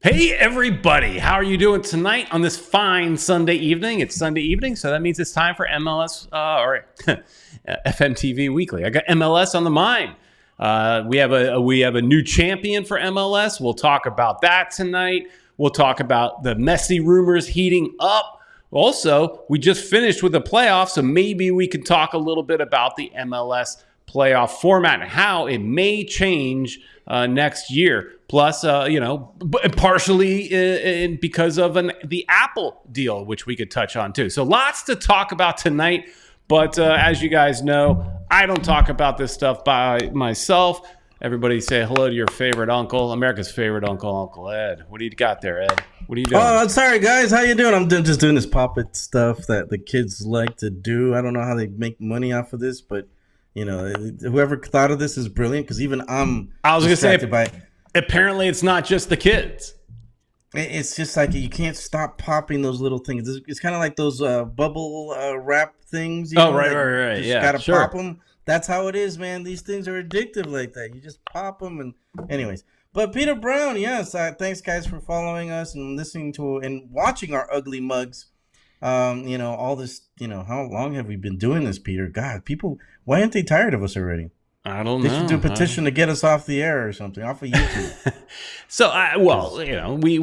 Hey everybody, how are you doing tonight on this fine Sunday evening? It's Sunday evening, so that means it's time for MLS or FMTV Weekly. I got MLS on the mind. We have a new champion for MLS. We'll talk about that tonight. We'll talk about the Messi rumors heating up. Also, we just finished with the playoffs, so maybe we can talk a little bit about the MLS playoff format and how it may change next year. Plus, partially because of the Apple deal, which we could touch on too. So lots to talk about tonight. But as you guys know, I don't talk about this stuff by myself. Everybody say hello to your favorite uncle, America's favorite uncle, Uncle Ed. What do you got there, Ed? What are you doing? Oh, sorry, guys. How you doing? I'm just doing this puppet stuff that the kids like to do. I don't know how they make money off of this, but, whoever thought of this is brilliant because even I was going to say, apparently it's not just the kids. It's just like you can't stop popping those little things. It's kind of like those bubble wrap things. Right. You Yeah, gotta sure. pop them. That's how it is, man. These things are addictive like that. You just pop them, and anyways. But Peter Brown, yes. Thanks, guys, for following us and listening to and watching our ugly mugs. All this. How long have we been doing this, Peter? God, people, why aren't they tired of us already? I don't know. They should do a petition to get us off the air or something, off of YouTube.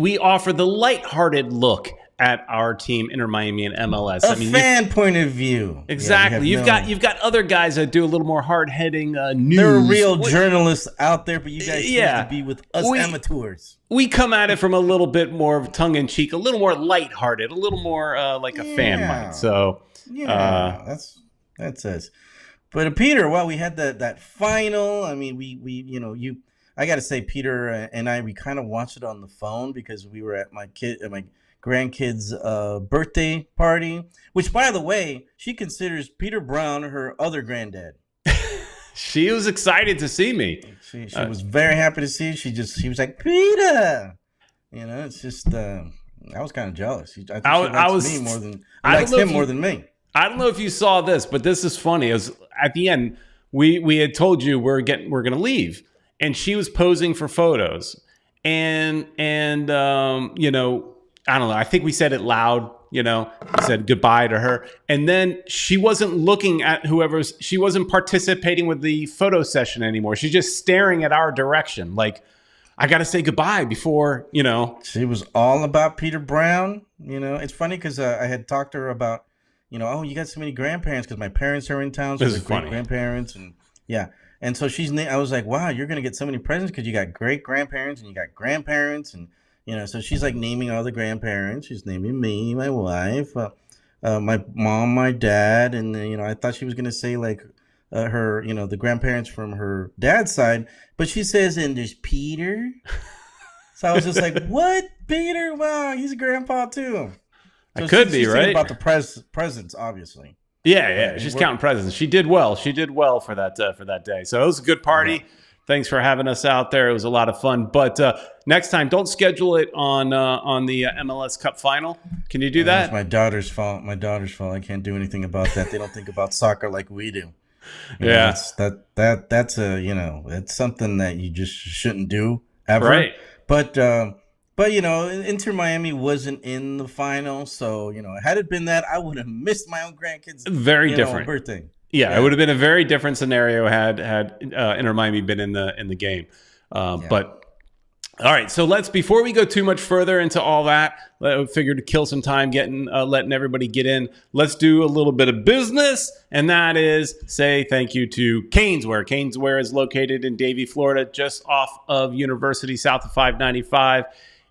We offer the lighthearted look at our team, Inter Miami and MLS. Fan point of view. Exactly. Yeah, you've got other guys that do a little more hard-hitting news. There are real journalists out there, but you guys seem to be with us amateurs. We come at it from a little bit more of tongue-in-cheek, a little more lighthearted, a little more like a fan might. So that's us. But Peter, we had that final. I mean, I got to say, Peter and I, we kind of watched it on the phone because we were at my grandkid's birthday party. Which, by the way, she considers Peter Brown her other granddad. She was excited to see me. She was very happy to see. She was like, Peter. It's just I was kind of jealous. I likes him more than me. I don't know if you saw this, but this is funny. It was at the end, we had told you we're going to leave, and she was posing for photos, and I don't know. I think we said it loud. We said goodbye to her, and then she wasn't looking at she wasn't participating with the photo session anymore. She's just staring at our direction, like I got to say goodbye before. She was all about Peter Brown. It's funny because I had talked to her about. You got so many grandparents because my parents are in town. So this is funny. Grandparents and and so I was like, wow, you're gonna get so many presents because you got great grandparents and you got grandparents and so she's like naming all the grandparents. She's naming me, my wife, my mom, my dad, and I thought she was gonna say like her the grandparents from her dad's side, but she says and there's Peter. So I was just like, what, Peter? Wow, he's a grandpa too. So could be right about the presents, obviously. Yeah. She's counting presents. She did well. For that day. So it was a good party. Yeah. Thanks for having us out there. It was a lot of fun. But next time, don't schedule it on the MLS Cup final. Can you do that? It's my daughter's fault. I can't do anything about that. They don't think about soccer like we do. That's something that you just shouldn't do ever. Right. But Inter Miami wasn't in the final, so had it been that, I would have missed my own grandkids' different birthday. Yeah, it would have been a very different scenario had Inter Miami been in the game. But all right, so before we go too much further into all that, I figured to kill some time letting everybody get in. Let's do a little bit of business, and that is say thank you to Caneswear. Caneswear is located in Davie, Florida, just off of University, south of 595.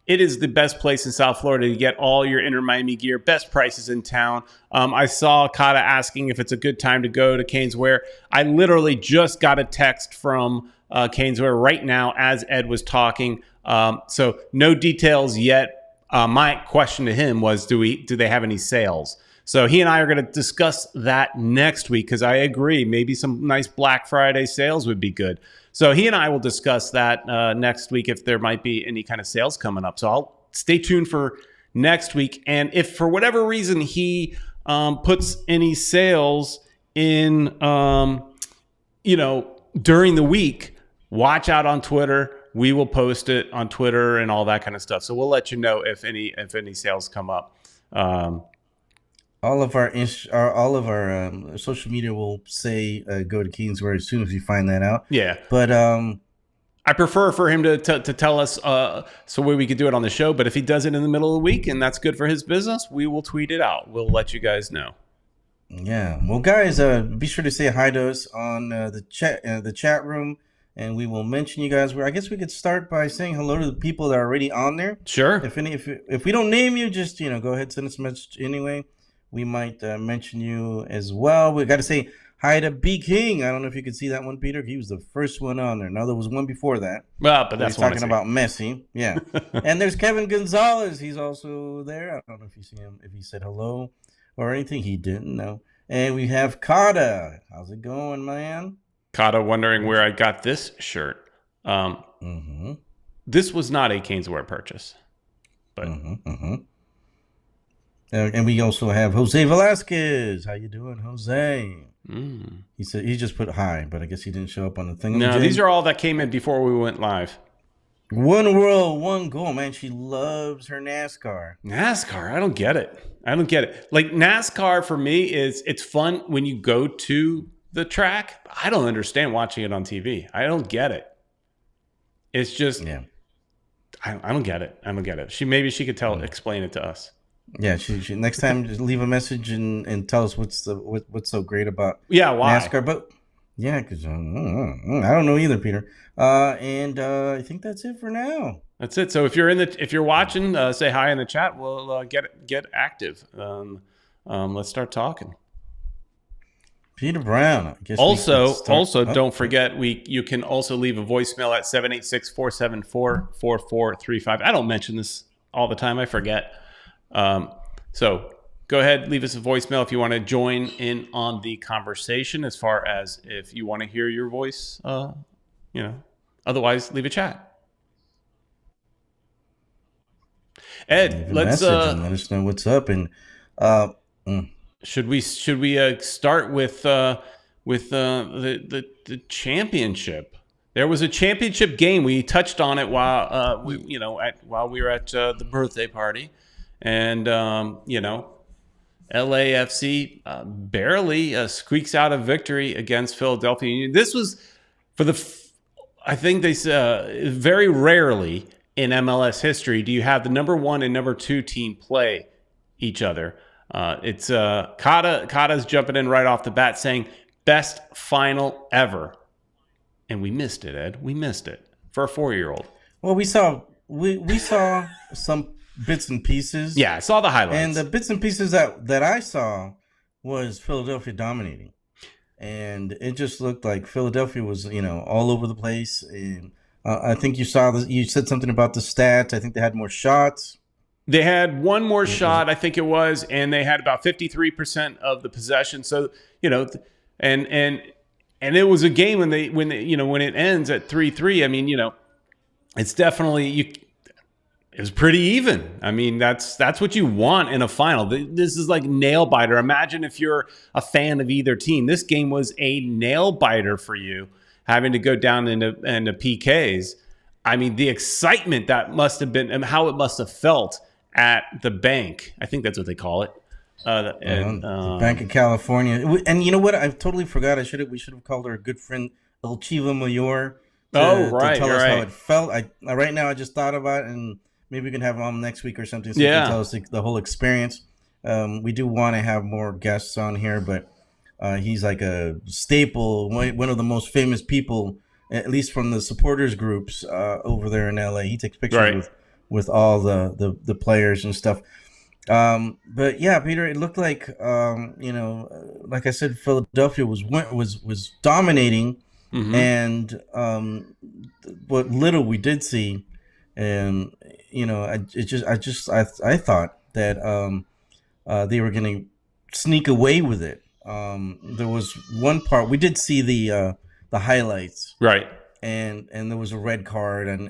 It is the best place in South Florida to get all your Inter Miami gear, best prices in town. I saw Kata asking if it's a good time to go to Caneswear. I literally just got a text from Caneswear right now as Ed was talking. So no details yet. My question to him was, do they have any sales? So he and I are going to discuss that next week because I agree, maybe some nice Black Friday sales would be good. So he and I will discuss that next week if there might be any kind of sales coming up. So I'll stay tuned for next week. And if for whatever reason he puts any sales in, during the week, watch out on Twitter. we will post it on Twitter and all that kind of stuff. So we'll let you know if any sales come up. All of our social media will say go to Kingswear as soon as we find that out. Yeah, but I prefer for him to tell us so we could do it on the show. But if he does it in the middle of the week and that's good for his business, we will tweet it out. We'll let you guys know. Yeah. Well, guys, be sure to say hi to us on the chat room, and we will mention you guys. I guess we could start by saying hello to the people that are already on there. Sure. If we don't name you, just go ahead, send us a message anyway. We might mention you as well. We got to say hi to B King. I don't know if you could see that one, Peter. He was the first one on there. Now there was one before that. Well, but that's talking about Messi. Yeah. And there's Kevin Gonzalez. He's also there. I don't know if you see him. If he said hello or anything, he didn't know. And we have Kata. How's it going, man? Kata wondering where I got this shirt. This was not a Caneswear purchase, but. And we also have Jose Velasquez. How you doing, Jose? He said he just put hi, but I guess he didn't show up on the thing. No, these are all that came in before we went live. One world, one goal, man. She loves her NASCAR. NASCAR, I don't get it. Like NASCAR for me it's fun when you go to the track. I don't understand watching it on TV. I don't get it. It's just, I don't get it. Maybe she could explain it to us. Yeah, she next time just leave a message and tell us what's so great about why NASCAR. But yeah, because I don't know either, Peter. And I think that's it for now. That's it. So if you're watching, say hi in the chat. We'll get active. Let's start talking. Peter Brown. I guess also don't forget you can also leave a voicemail at 786-474-4435. I don't mention this all the time. I forget. So go ahead, leave us a voicemail if you want to join in on the conversation, as far as if you want to hear your voice, otherwise leave a chat. Ed, let's let us know what's up. And should we start with the championship? There was a championship game. We touched on it while we were at the birthday party. And, LAFC barely squeaks out a victory against Philadelphia Union. This was I think they very rarely in MLS history do you have the number 1 and number 2 team play each other. It's Kata's jumping in right off the bat saying best final ever. And we missed it, Ed. We missed it for a 4-year-old. Well, we saw some bits and pieces. Yeah, I saw the highlights. And the bits and pieces that I saw was Philadelphia dominating. And it just looked like Philadelphia was, all over the place. And I think you saw this. You said something about the stats. I think they had more shots. They had one more shot, I think it was, and they had about 53% of the possession. So, and it was a game when it ends at 3-3. I mean, it's definitely it was pretty even. I mean, that's what you want in a final. This is like nail biter. Imagine if you're a fan of either team. This game was a nail biter for you, having to go down into PKs. I mean, the excitement that must have been and how it must have felt at the bank. I think that's what they call it. The Bank of California. And you know what? I totally forgot. We should have called her a good friend, El Chiva Mayor. To tell us how it felt. Right now I just thought about it, and maybe we can have him on next week or something so he can tell us the whole experience. We do want to have more guests on here, but he's like a staple, one of the most famous people, at least from the supporters groups over there in LA. He takes pictures with all the players and stuff. But yeah, Peter, it looked like like I said, Philadelphia was dominating, and what little we did see, and I thought that they were going to sneak away with it. There was one part we did see the highlights, right, and there was a red card, and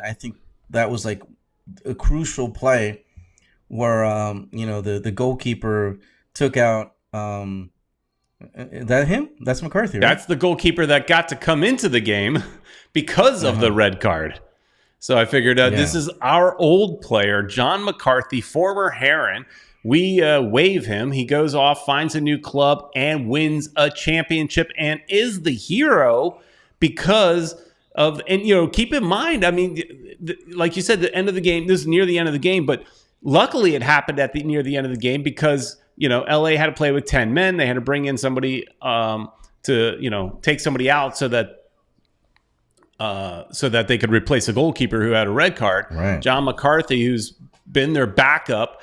I think that was like a crucial play where the goalkeeper took out Is that him? That's McCarthy, right? That's the goalkeeper that got to come into the game because of the red card. So I figured this is our old player, John McCarthy, former Heron. We waive him. He goes off, finds a new club, and wins a championship and is the hero because of, and keep in mind, I mean, like you said, the end of the game, this is near the end of the game, but luckily it happened near the end of the game because, LA had to play with 10 men. They had to bring in somebody to, take somebody out so that they could replace a goalkeeper who had a red card. Right. John McCarthy, who's been their backup,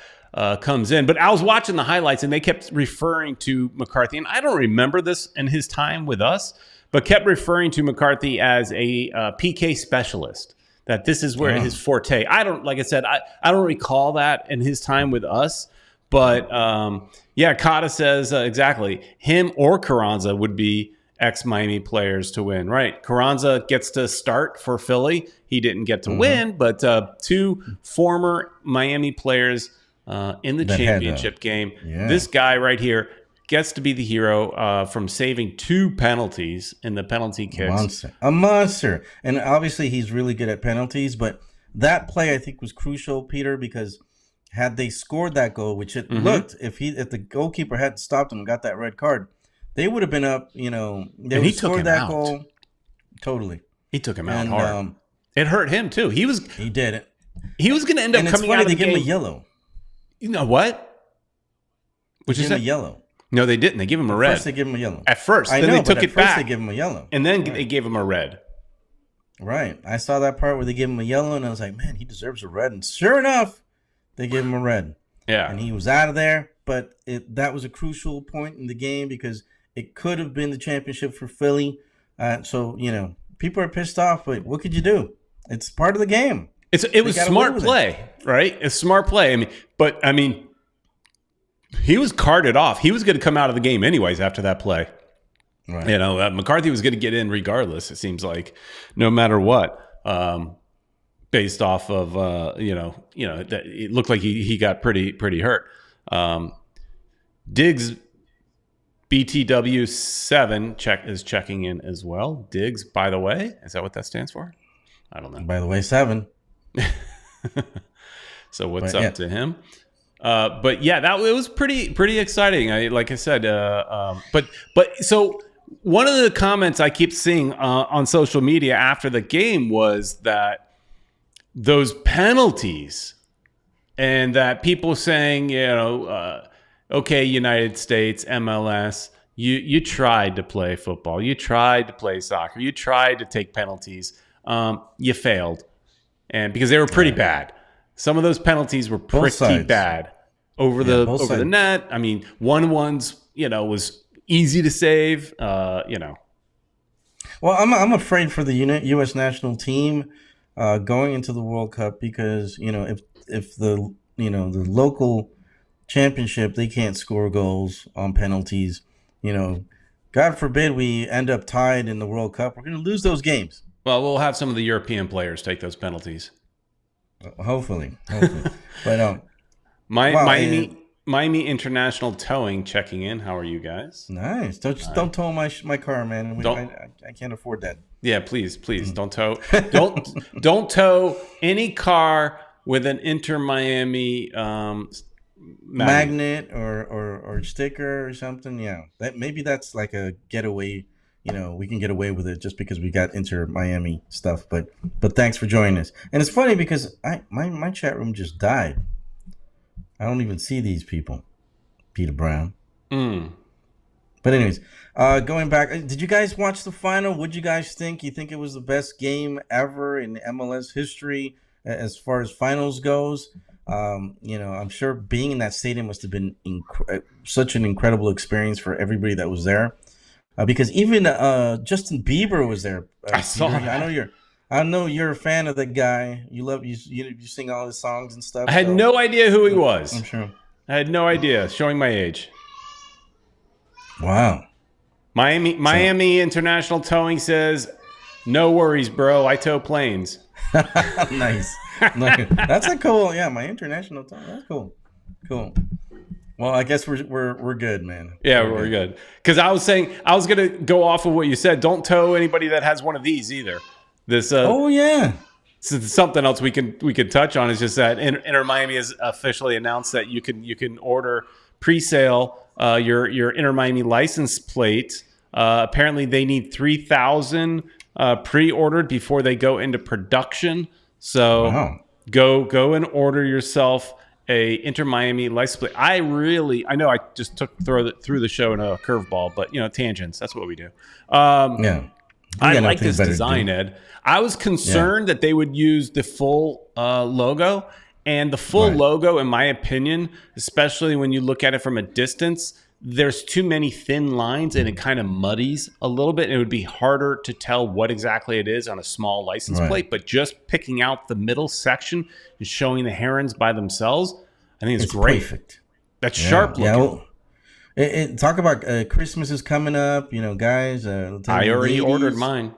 comes in. But I was watching the highlights, and they kept referring to McCarthy. And I don't remember this in his time with us, but kept referring to McCarthy as a PK specialist, that this is where his forte. Like I said, I don't recall that in his time with us. But, Kata says exactly. Him or Carranza would be ex-Miami players to win, right? Carranza gets to start for Philly. He didn't get to win, but two former Miami players in the championship game. Yeah. This guy right here gets to be the hero from saving 2 penalties in the penalty kicks. A monster. And obviously he's really good at penalties, but that play I think was crucial, Peter, because had they scored that goal, which it looked, if the goalkeeper hadn't stopped him and got that red card, they would have been up, They would have scored that goal. Totally. He took him out hard. It hurt him too. He did it. He was going to end up coming out of the game. They gave him a yellow. You know what? Which is a yellow. No, they didn't. They gave him a red. First, they gave him a yellow. At first, then they took it back. They gave him a yellow, and then they gave him a red. Right. I saw that part where they gave him a yellow, and I was like, man, he deserves a red. And sure enough, they gave him a red. Yeah. And he was out of there, but that was a crucial point in the game because it could have been the championship for Philly. So, people are pissed off, but what could you do? It's part of the game. It was smart play, right? It's smart play. I mean, he was carted off. He was going to come out of the game anyways after that play. Right. McCarthy was going to get in regardless, it seems like, no matter what. Based off of, that it looked like he got pretty hurt. Diggs BTW7 is checking in as well. Diggs, by the way, is that what that stands for? I don't know. By the way, 7. So what's up to him? But yeah, it was pretty exciting. Like I said, but so one of the comments I keep seeing on social media after the game was that those penalties, and that people saying, okay, United States, MLS, you tried to play football, you tried to play soccer, you tried to take penalties, you failed, and because they were pretty bad. Some of those penalties were pretty bad over the net. I mean, one's was easy to save. Well, I'm afraid for the U.S. national team. Going into the World Cup because if the the local championship they can't score goals on penalties, God forbid we end up tied in the World Cup, we're going to lose those games. Well, we'll have some of the European players take those penalties. Hopefully. But Miami International Towing checking in. How are you guys? Nice. Don't tow my car, man. I can't afford that. Yeah, please don't tow. Don't tow any car with an Inter Miami magnet or sticker or something. Yeah, maybe that's like a getaway. We can get away with it just because we got Inter Miami stuff. But thanks for joining us. And it's funny because my chat room just died. I don't even see these people, Peter Brown. But anyways, going back, did you guys watch the final? What'd you guys think? You think it was the best game ever in MLS history as far as finals goes? I'm sure being in that stadium must have been such an incredible experience for everybody that was there. Because even Justin Bieber was there. I saw that. I know you're a fan of that guy. You sing all his songs and stuff. I had no idea who he was. I'm sure. I had no idea. Showing my age. Wow. Miami International Towing says, "No worries, bro. I tow planes." Nice. That's a cool. Yeah, my international towing. That's cool. Well, I guess we're good, man. Yeah, we're good. Because I was saying, I was going to go off of what you said. Don't tow anybody that has one of these either. This. Oh yeah. Something else we could touch on is just that Inter Miami has officially announced that you can order pre-sale your Inter Miami license plate. Apparently, they need 3,000 pre-ordered before they go into production. So wow. go and order yourself a Inter Miami license plate. I know I just threw the show in a curveball, but tangents. That's what we do. Yeah. I like this design, Ed. I was concerned that they would use the full logo. And the full logo, in my opinion, especially when you look at it from a distance, there's too many thin lines and it kind of muddies a little bit. And it would be harder to tell what exactly it is on a small license plate. But just picking out the middle section and showing the Herons by themselves, I think it's great. Perfect. That's sharp looking. Yeah, well, talk about Christmas is coming up, guys. I already ordered mine.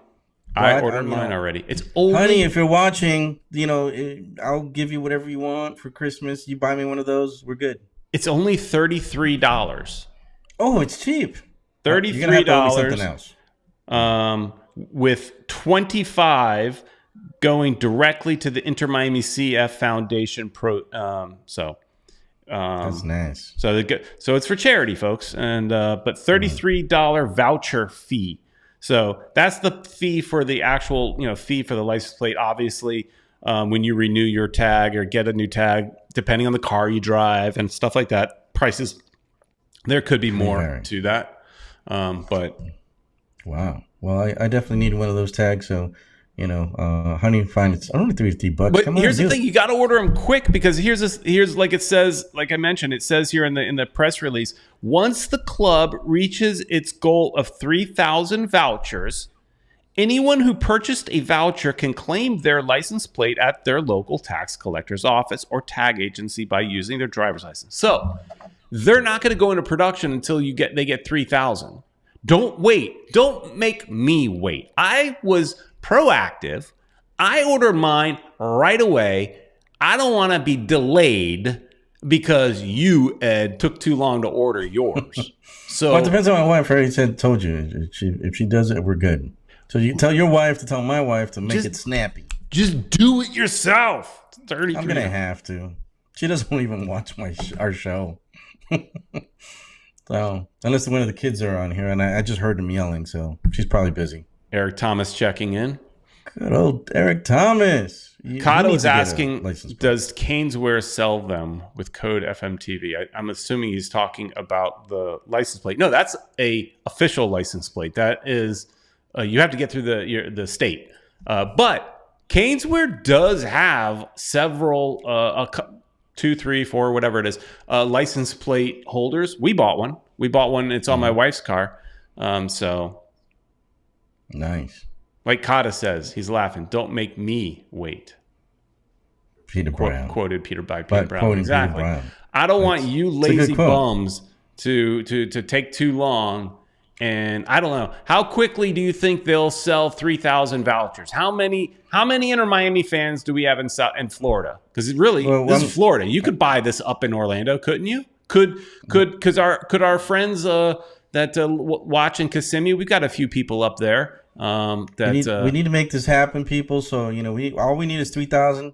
I ordered mine already. It's only... Honey, if you're watching, I'll give you whatever you want for Christmas. You buy me one of those, we're good. It's only $33. Oh, it's cheap. $33. You're gonna have to order something else. With 25 going directly to the Inter Miami CF Foundation that's nice. So it's for charity, folks, and but $33 voucher fee. So that's the fee for the actual fee for the license plate. Obviously, when you renew your tag or get a new tag, depending on the car you drive and stuff like that, prices there could be more to that. But wow, well, I definitely need one of those tags. So. How do you find it? I don't know, $350. But here's the thing: you got to order them quick because here's like it says, like I mentioned, it says here in the press release. Once the club reaches its goal of 3,000 vouchers, anyone who purchased a voucher can claim their license plate at their local tax collector's office or tag agency by using their driver's license. So they're not going to go into production until they get 3,000. Don't wait. Don't make me wait. I was proactive. I ordered mine right away. I don't want to be delayed because you, Ed, took too long to order yours. So it depends on my wife. I already told you. If she does it, we're good. So you tell your wife to tell my wife to make it snappy. Just do it yourself. It's 33. I'm gonna have to. She doesn't even watch our show. So unless one of the kids are on here, and I just heard them yelling, so she's probably busy. Eric Thomas checking in. Good old Eric Thomas. Kato is asking, does Caneswear sell them with code FMTV? I'm assuming he's talking about the license plate. No, that's a official license plate. That is, you have to get through the state. But Caneswear does have several, 2, 3, 4, whatever it is, license plate holders. We bought one. It's on my wife's car. So nice. Like Kata says, he's laughing. Don't make me wait. Peter Brown. Quoted Peter Brown. Exactly. Peter Brown. I don't want you lazy bums to take too long. And I don't know. How quickly do you think they'll sell 3,000 vouchers? How many Inter Miami fans do we have in Florida? Because this is Florida. You could buy this up in Orlando, couldn't you? Could our friends that watch in Kissimmee? We've got a few people up there. We need to make this happen, people. So all we need is 3,000.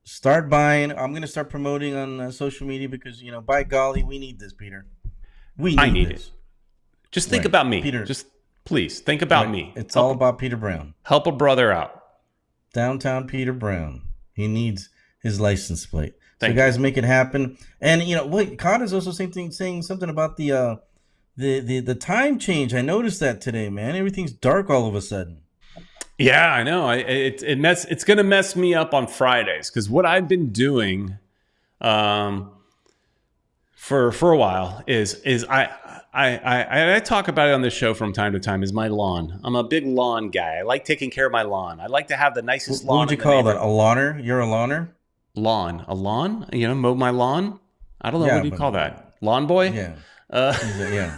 Start buying. I'm going to start promoting on social media because by golly, we need this, Peter. I need it. Just think about me, Peter. Just please think about me. It's all about Peter Brown. Help a brother out. Downtown Peter Brown. He needs his license plate. So guys, make it happen. And what Connor's also saying something about the time change. I noticed that today, man. Everything's dark all of a sudden. Yeah, I know. It's going to mess me up on Fridays because what I've been doing for a while is I talk about it on this show from time to time is my lawn. I'm a big lawn guy. I like taking care of my lawn. I like to have the nicest lawn. What would you call that? A lawner? You're a lawner? A lawn? Mow my lawn? I don't know. What do you call that? Lawn boy? Yeah. Yeah.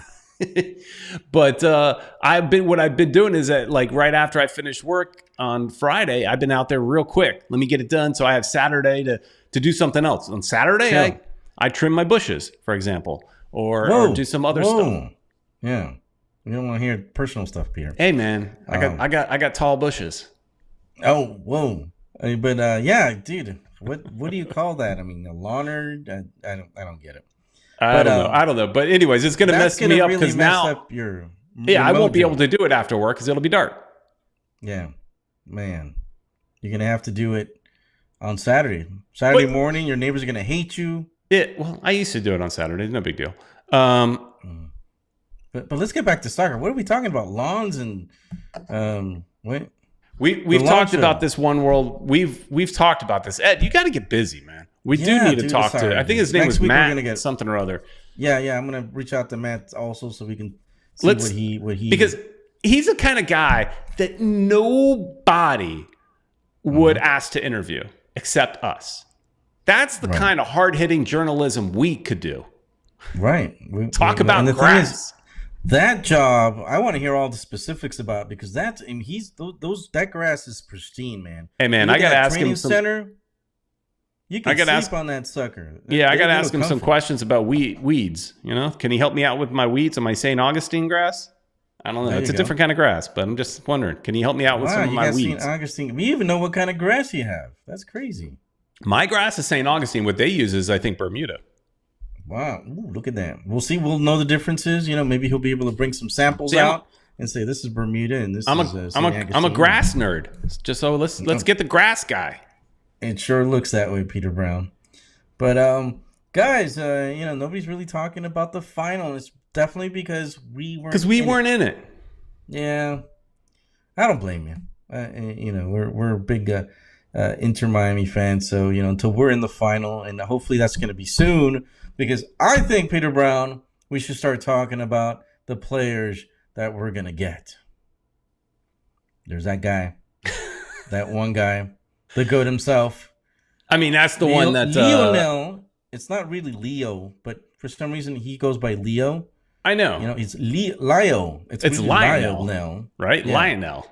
But what I've been doing is that right after I finish work on Friday, I've been out there real quick. Let me get it done so I have Saturday to do something else. On Saturday, I trim my bushes, for example, or do some other stuff. Yeah, we don't want to hear personal stuff, Peter. Hey, man, I got tall bushes. Oh, whoa! But yeah, dude, what do you call that? I mean, a lawner? I don't get it. I don't know. But anyways, it's going to mess me up because now up your I won't be able to do it after work because it'll be dark. Yeah, man, you're gonna have to do it on Saturday morning. Your neighbors are gonna hate you. Well, I used to do it on Saturday. No big deal. But let's get back to soccer. What are we talking about? Lawns and what? We've talked about this one world. We've talked about this. Ed, you got to get busy, man. We do need to talk to. I think his name was Matt something or other. Yeah. I'm gonna reach out to Matt also so we can see what he because he's the kind of guy that nobody would ask to interview except us. That's the kind of hard-hitting journalism we could do. Right. Talk about grass. That job, I want to hear all the specifics about because that grass is pristine, man. Hey, man, I got to ask him center. You can sleep on that sucker. Yeah, I got to ask him some questions about weeds. You know, can he help me out with my weeds? Am I St. Augustine grass? I don't know. It's a different kind of grass, but I'm just wondering, can he help me out with some of my weeds? St. Augustine. We even know what kind of grass you have. That's crazy. My grass is St. Augustine. What they use is, I think, Bermuda. Wow. Ooh, look at that. We'll see. We'll know the differences. You know, maybe he'll be able to bring some samples out and say, this is Bermuda and this is St. Augustine. I'm a grass nerd. Just so let's get the grass guy. It sure looks that way, Peter Brown. But, guys, nobody's really talking about the final. It's definitely because we weren't in it. Yeah. I don't blame you. We're big Inter Miami fans. So, until we're in the final, and hopefully that's going to be soon. Because I think, Peter Brown, we should start talking about the players that we're going to get. There's that guy. That one guy. The GOAT himself. I mean, that's the one that... Lionel. It's not really Leo, but for some reason he goes by Leo. I know. It's Leo. It's Lionel now. Right? Yeah. Lionel.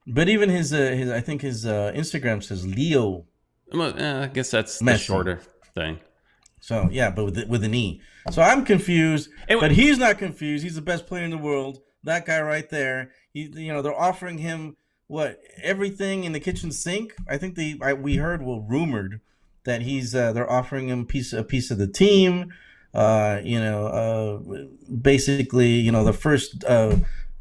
But even his I think his Instagram says Leo. I guess that's Messi. The shorter thing. So, yeah, but with an E. So I'm confused, but he's not confused. He's the best player in the world. That guy right there. They're offering him everything in the kitchen sink. I think we heard, rumored that they're offering him a piece of the team. Basically,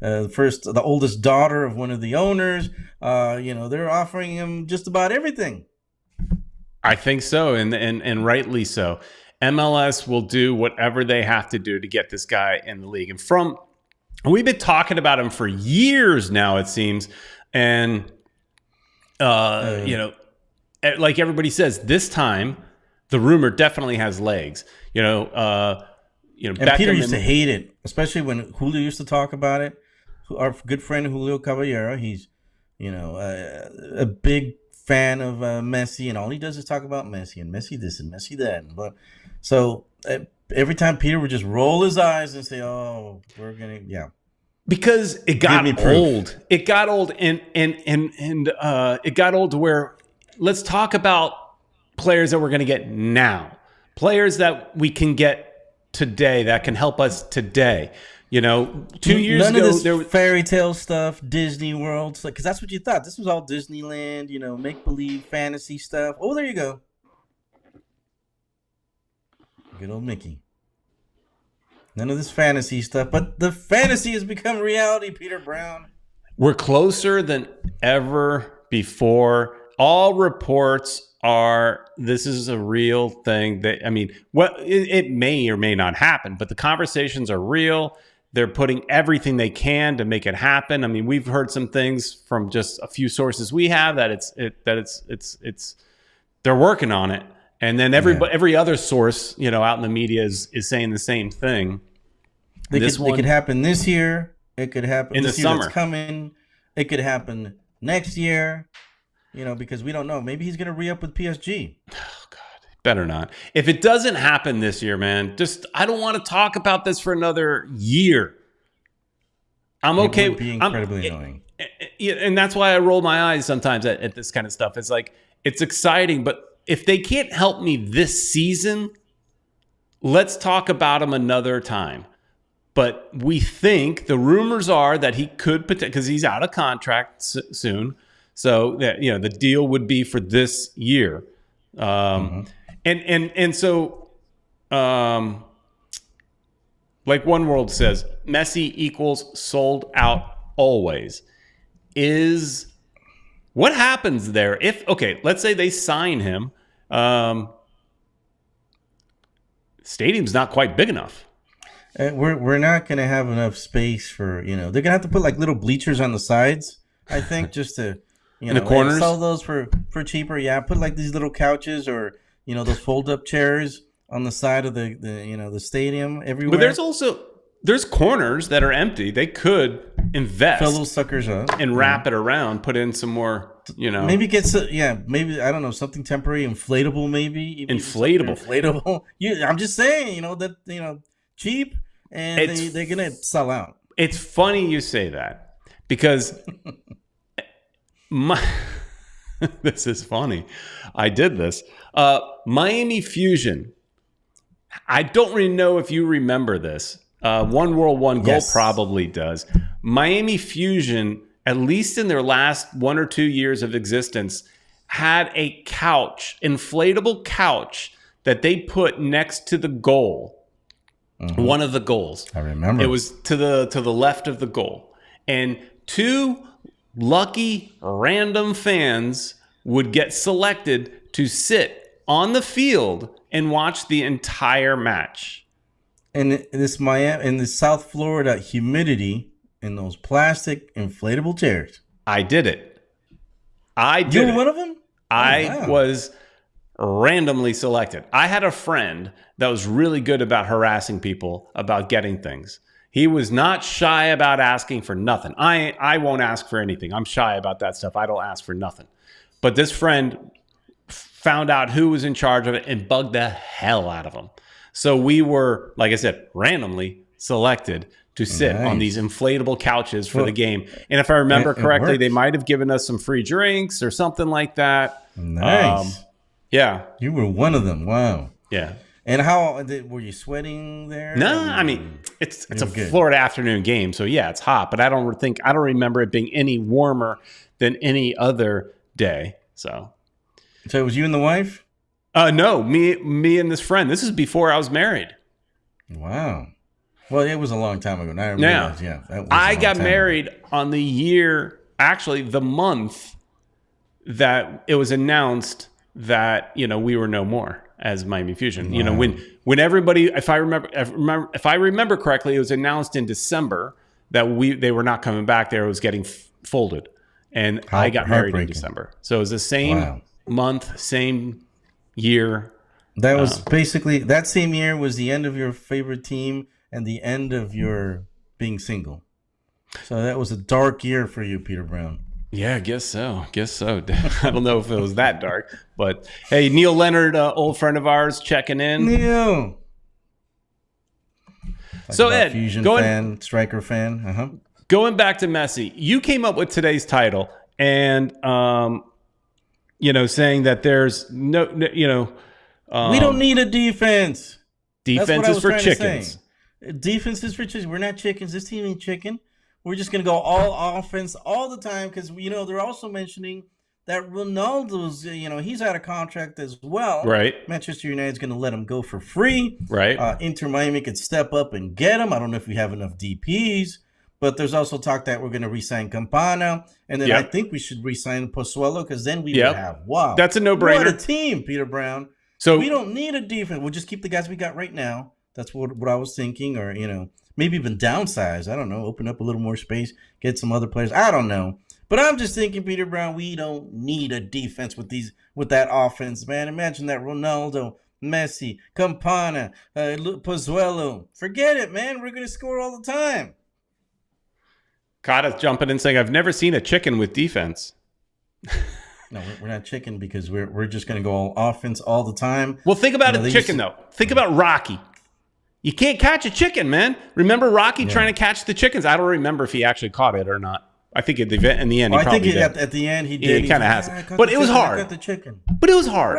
the oldest daughter of one of the owners. They're offering him just about everything. I think so, and rightly so. MLS will do whatever they have to do to get this guy in the league. And we've been talking about him for years now, it seems. And, like everybody says, this time the rumor definitely has legs. And Peter used to hate it, especially when Julio used to talk about it. Our good friend Julio Caballero, he's, a big fan of Messi, and all he does is talk about Messi and Messi this and Messi that. But so every time Peter would just roll his eyes and say, "Oh, we're gonna." Because it got old. It got old, and it got old to where let's talk about players that we're going to get now, players that we can get today that can help us today. 2 years ago, none of this fairy tale stuff, Disney World, because that's what you thought. This was all Disneyland, make believe, fantasy stuff. Oh, there you go. Good old Mickey. None of this fantasy stuff, but the fantasy has become reality, Peter Brown. We're closer than ever before. All reports are this is a real thing. It may or may not happen, but the conversations are real. They're putting everything they can to make it happen. I mean, we've heard some things from just a few sources we have that it's they're working on it. And then every other source, out in the media is saying the same thing. It could happen this year. It could happen in the summer. That's coming. It could happen next year. Because we don't know. Maybe he's going to re-up with PSG. Oh God, better not. If it doesn't happen this year, man, I don't want to talk about this for another year. I'm okay. It would be incredibly annoying. And that's why I roll my eyes sometimes at this kind of stuff. It's like it's exciting, but if they can't help me this season, let's talk about him another time. But we think the rumors are that he could, because he's out of contract soon. So that, the deal would be for this year. And so, like One World says, Messi equals sold out always. What happens there? Let's say they sign him. Stadium's not quite big enough. We're not going to have enough space for, they're going to have to put like little bleachers on the sides, I think, just to, in the corners. Sell those for cheaper. Yeah, put like these little couches or, those fold-up chairs on the side of the stadium everywhere. But there's corners that are empty. They could invest, fill those suckers up, and wrap it around. Put in some more, Maybe maybe I don't know, something temporary, inflatable, maybe. Inflatable. I'm just saying, cheap, and they're gonna sell out. It's funny you say that because this is funny. I did this. Miami Fusion. I don't really know if you remember this. One World One Goal probably does. Miami Fusion, at least in their last 1 or 2 years of existence, had a couch, inflatable couch, that they put next to the goal. Mm-hmm. One of the goals. I remember. It was to the left of the goal. And 2 lucky random fans would get selected to sit on the field and watch the entire match. And in this South Florida humidity, in those plastic inflatable chairs. I did it. You were one of them? I was randomly selected. I had a friend that was really good about harassing people about getting things. He was not shy about asking for nothing. I won't ask for anything. I'm shy about that stuff. I don't ask for nothing. But this friend found out who was in charge of it and bugged the hell out of him. So we were, like I said, randomly selected to sit on these inflatable couches for the game. And if I remember correctly, they might have given us some free drinks or something like that. Nice. Yeah. You were one of them. Wow. Yeah. And how were you sweating there? No, I mean it's a Florida afternoon game, so yeah, it's hot. But I don't remember it being any warmer than any other day. So it was you and the wife? No, me and this friend. This is before I was married. Wow. Well, it was a long time ago. Now I realize, I got married on the month that it was announced that we were no more as Miami Fusion. Wow. When everybody, if I remember correctly, it was announced in December that they were not coming back there. It was getting folded, and I got married in December. So it was the same month, same year. That was basically that same year was the end of your favorite team and the end of your being single. So that was a dark year for you, Peter Brown. Yeah, I guess so. I don't know if it was that dark, but hey, Neil Leonard, old friend of ours, checking in. Neil. So Ed, Fusion striker fan. Going back to Messi, you came up with today's title, and saying that there's no we don't need a defense. Defense is for chickens. Defense is for chickens. We're not chickens. This team ain't chicken. We're just going to go all offense all the time because, they're also mentioning that Ronaldo's, he's out of contract as well. Right. Manchester United's going to let him go for free. Right. Inter Miami could step up and get him. I don't know if we have enough DPs, but there's also talk that we're going to re-sign Campana. And then I think we should re-sign Pozuelo because then we would have, that's a no-brainer. What a team, Peter Brown. So we don't need a defense. We'll just keep the guys we got right now. That's what I was thinking, or, maybe even downsize. I don't know. Open up a little more space. Get some other players. I don't know. But I'm just thinking, Peter Brown, we don't need a defense with that offense, man. Imagine that Ronaldo, Messi, Campana, Pozuelo. Forget it, man. We're going to score all the time. Kata's jumping in saying, I've never seen a chicken with defense. No, we're not chicken because we're just going to go all offense all the time. Well, think about a chicken, though. Think about Rocky. You can't catch a chicken, man. Remember Rocky trying to catch the chickens? I don't remember if he actually caught it or not. I think at the event in the end, he I think probably did. at the end he did. He kind of has, but it was hard. I got the chicken. But it was hard,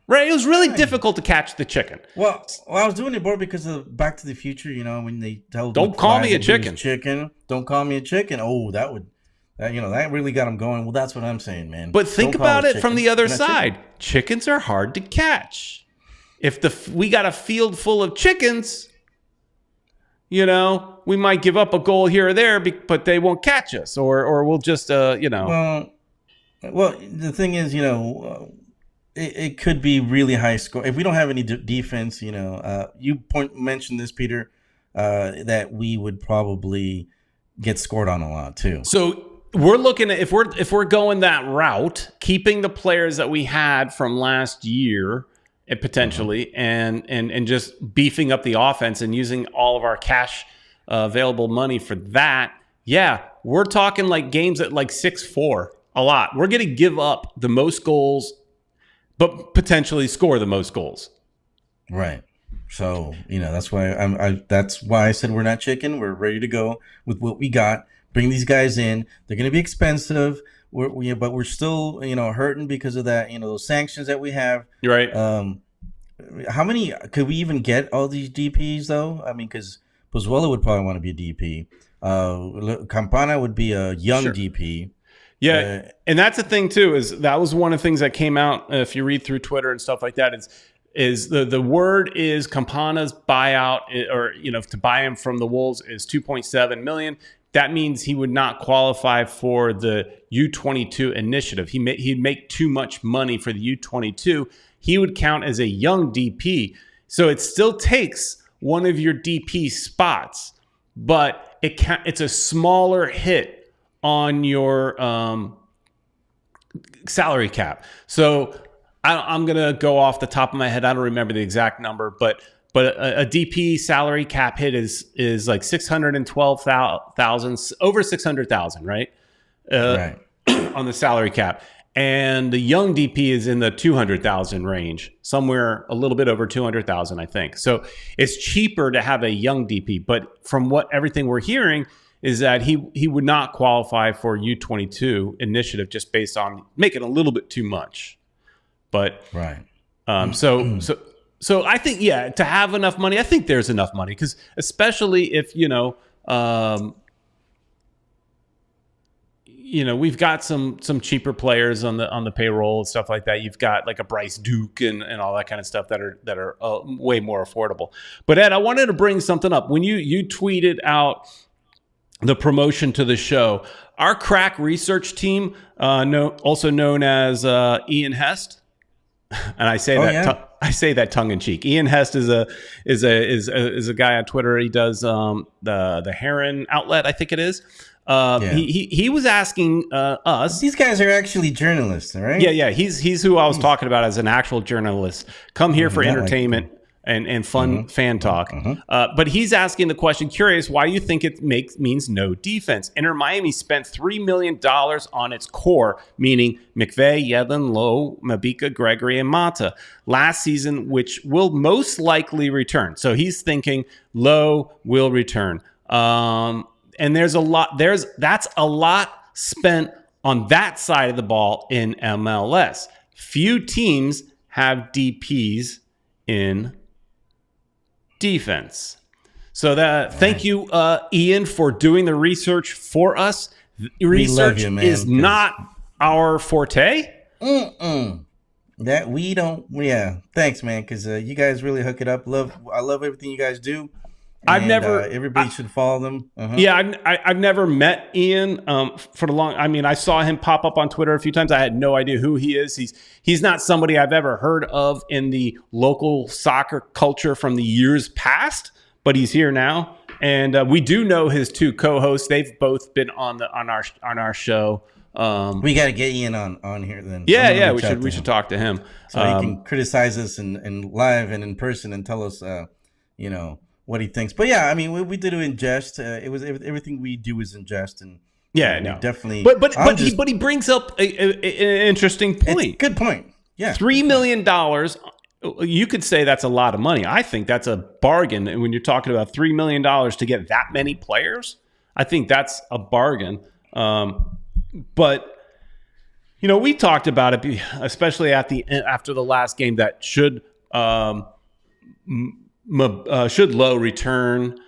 Right? It was really difficult to catch the chicken. Well, I was doing it more because of Back to the Future. You know, when they tell don't call me a chicken. Don't call me a chicken. Oh, that really got him going. Well, that's what I'm saying, man. But think about it from the other side. Chickens are hard to catch. If we got a field full of chickens, you know, we might give up a goal here or there, but they won't catch us, or we'll just, you know. Well, the thing is, you know, it could be really high score if we don't have any defense. You know, you mentioned this, Peter, that we would probably get scored on a lot too. So we're looking at if we're going that route, keeping the players that we had from last year. Potentially, and just beefing up the offense and using all of our cash available money for that. Yeah, we're talking like games at like 6-4 a lot. We're going to give up the most goals, but potentially score the most goals. Right. So, you know, that's why that's why I said we're not chicken. We're ready to go with what we got. Bring these guys in. They're going to be expensive. But we're still, you know, hurting because of that, you know, those sanctions that we have. Right. How many could we even get all these DPs though? I mean, because Pozuelo would probably want to be a DP. Campana would be a young DP. Yeah, and that's the thing too. Is that was one of the things that came out. If you read through Twitter and stuff like that, is the word is Campana's buyout, or you know, to buy him from the Wolves is $2.7 million. That means he would not qualify for the U22 initiative. He'd make too much money for the U22. He would count as a young DP. So it still takes one of your DP spots, but it's a smaller hit on your salary cap. So I'm going to go off the top of my head. I don't remember the exact number, but a DP salary cap hit is like 612,000, over 600,000, right? Right. On the salary cap. And the young DP is in the 200,000 range, somewhere a little bit over 200,000, I think. So it's cheaper to have a young DP. But from everything we're hearing is that he would not qualify for U22 initiative just based on making a little bit too much. But right. So I think, yeah, to have enough money, I think there's enough money, because especially if, we've got some cheaper players on the payroll and stuff like that. You've got like a Bryce Duke and all that kind of stuff that are way more affordable. But Ed, I wanted to bring something up. When you tweeted out the promotion to the show, our crack research team, also known as Ian Hest, and I say I say that tongue in cheek. Ian Hest is a guy on Twitter. He does the Heron outlet, I think it is. He was asking us. These guys are actually journalists, right? Yeah. He's who I was talking about as an actual journalist. Come here for entertainment and fun fan talk. But he's asking the question, curious why you think it means no defense. Inter Miami spent $3 million on its core, meaning McVeigh, Yedlin, Lowe, Mabika, Gregory, and Mata last season, which will most likely return. So he's thinking Lowe will return. And that's a lot spent on that side of the ball in MLS. Few teams have DPs in defense. So thank you, Ian, for doing the research for us. Research is not our forte. That we don't. Yeah, thanks, man. Because you guys really hook it up. I love everything you guys do. Everybody should follow them. Yeah, I've never met Ian for the long. I mean, I saw him pop up on Twitter a few times. I had no idea who he is. He's not somebody I've ever heard of in the local soccer culture from the years past. But he's here now, and we do know his two co-hosts. They've both been on our show. We got to get Ian on here then. Yeah, we should talk to him so he can criticize us in live and in person and tell us, what he thinks. But yeah, I mean, we did it in jest. It was everything we do is in jest, and definitely. But he brings up an interesting point. Good point. Yeah, $3 million. You could say that's a lot of money. I think that's a bargain. And when you're talking about $3 million to get that many players, I think that's a bargain. But we talked about it, especially after the last game, that should Low return.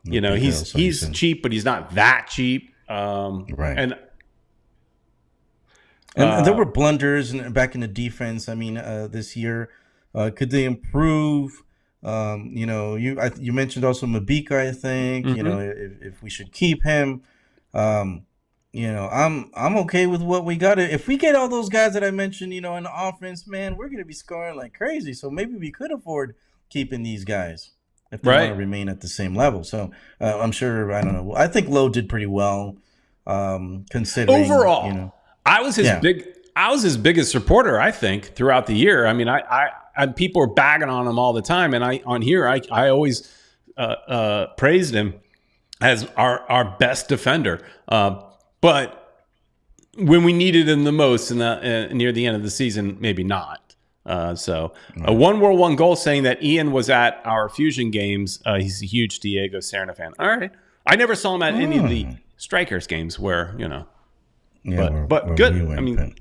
He's cheap, but he's not that cheap. Right. And there were blunders back in the defense. I mean, this year, could they improve? You mentioned also Mabika, I think. Mm-hmm. If we should keep him. I'm okay with what we got. If we get all those guys that I mentioned, in the offense, man, we're gonna be scoring like crazy. So maybe we could afford keeping these guys if they want to remain at the same level. So I'm sure. I don't know. I think Lowe did pretty well, considering overall. I was his biggest supporter, I think, throughout the year. I mean, I people were bagging on him all the time, and I always praised him as our best defender. But when we needed him the most near the end of the season, maybe not. A One World One Goal saying that Ian was at our Fusion games. He's a huge Diego Serna fan. All right, I never saw him at any of the Strikers games where but good. I mean,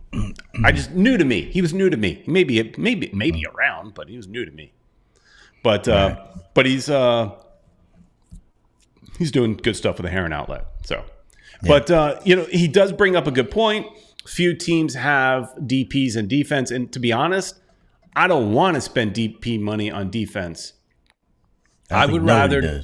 I just new to me. He was new to me. Maybe around, but he was new to me. But he's doing good stuff with the Heron outlet. So. Yeah. But, he does bring up a good point. Few teams have DPs in defense. And to be honest, I don't want to spend DP money on defense. I would rather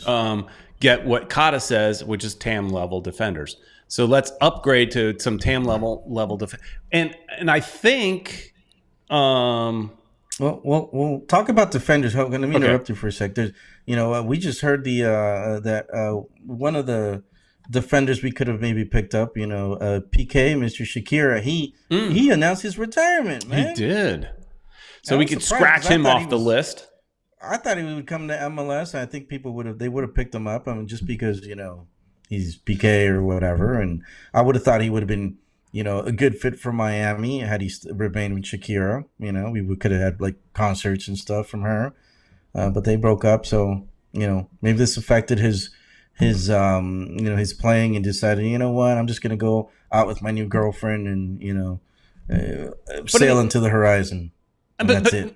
get what Kata says, which is TAM level defenders. So let's upgrade to some TAM level defense. And I think... Well, we'll talk about defenders. Let me interrupt you for a sec. There's, we just heard that one of the defenders we could have maybe picked up, PK, Mr. Shakira, he announced his retirement, man. He did. So we could scratch him off the list. I thought he would come to MLS. I think people would have picked him up. I mean, just because, he's PK or whatever. And I would have thought he would have been, a good fit for Miami had he remained with Shakira. We could have had like concerts and stuff from her. But they broke up. So, maybe this affected his playing and decided, I'm just going to go out with my new girlfriend and, sail into the horizon. And that's it.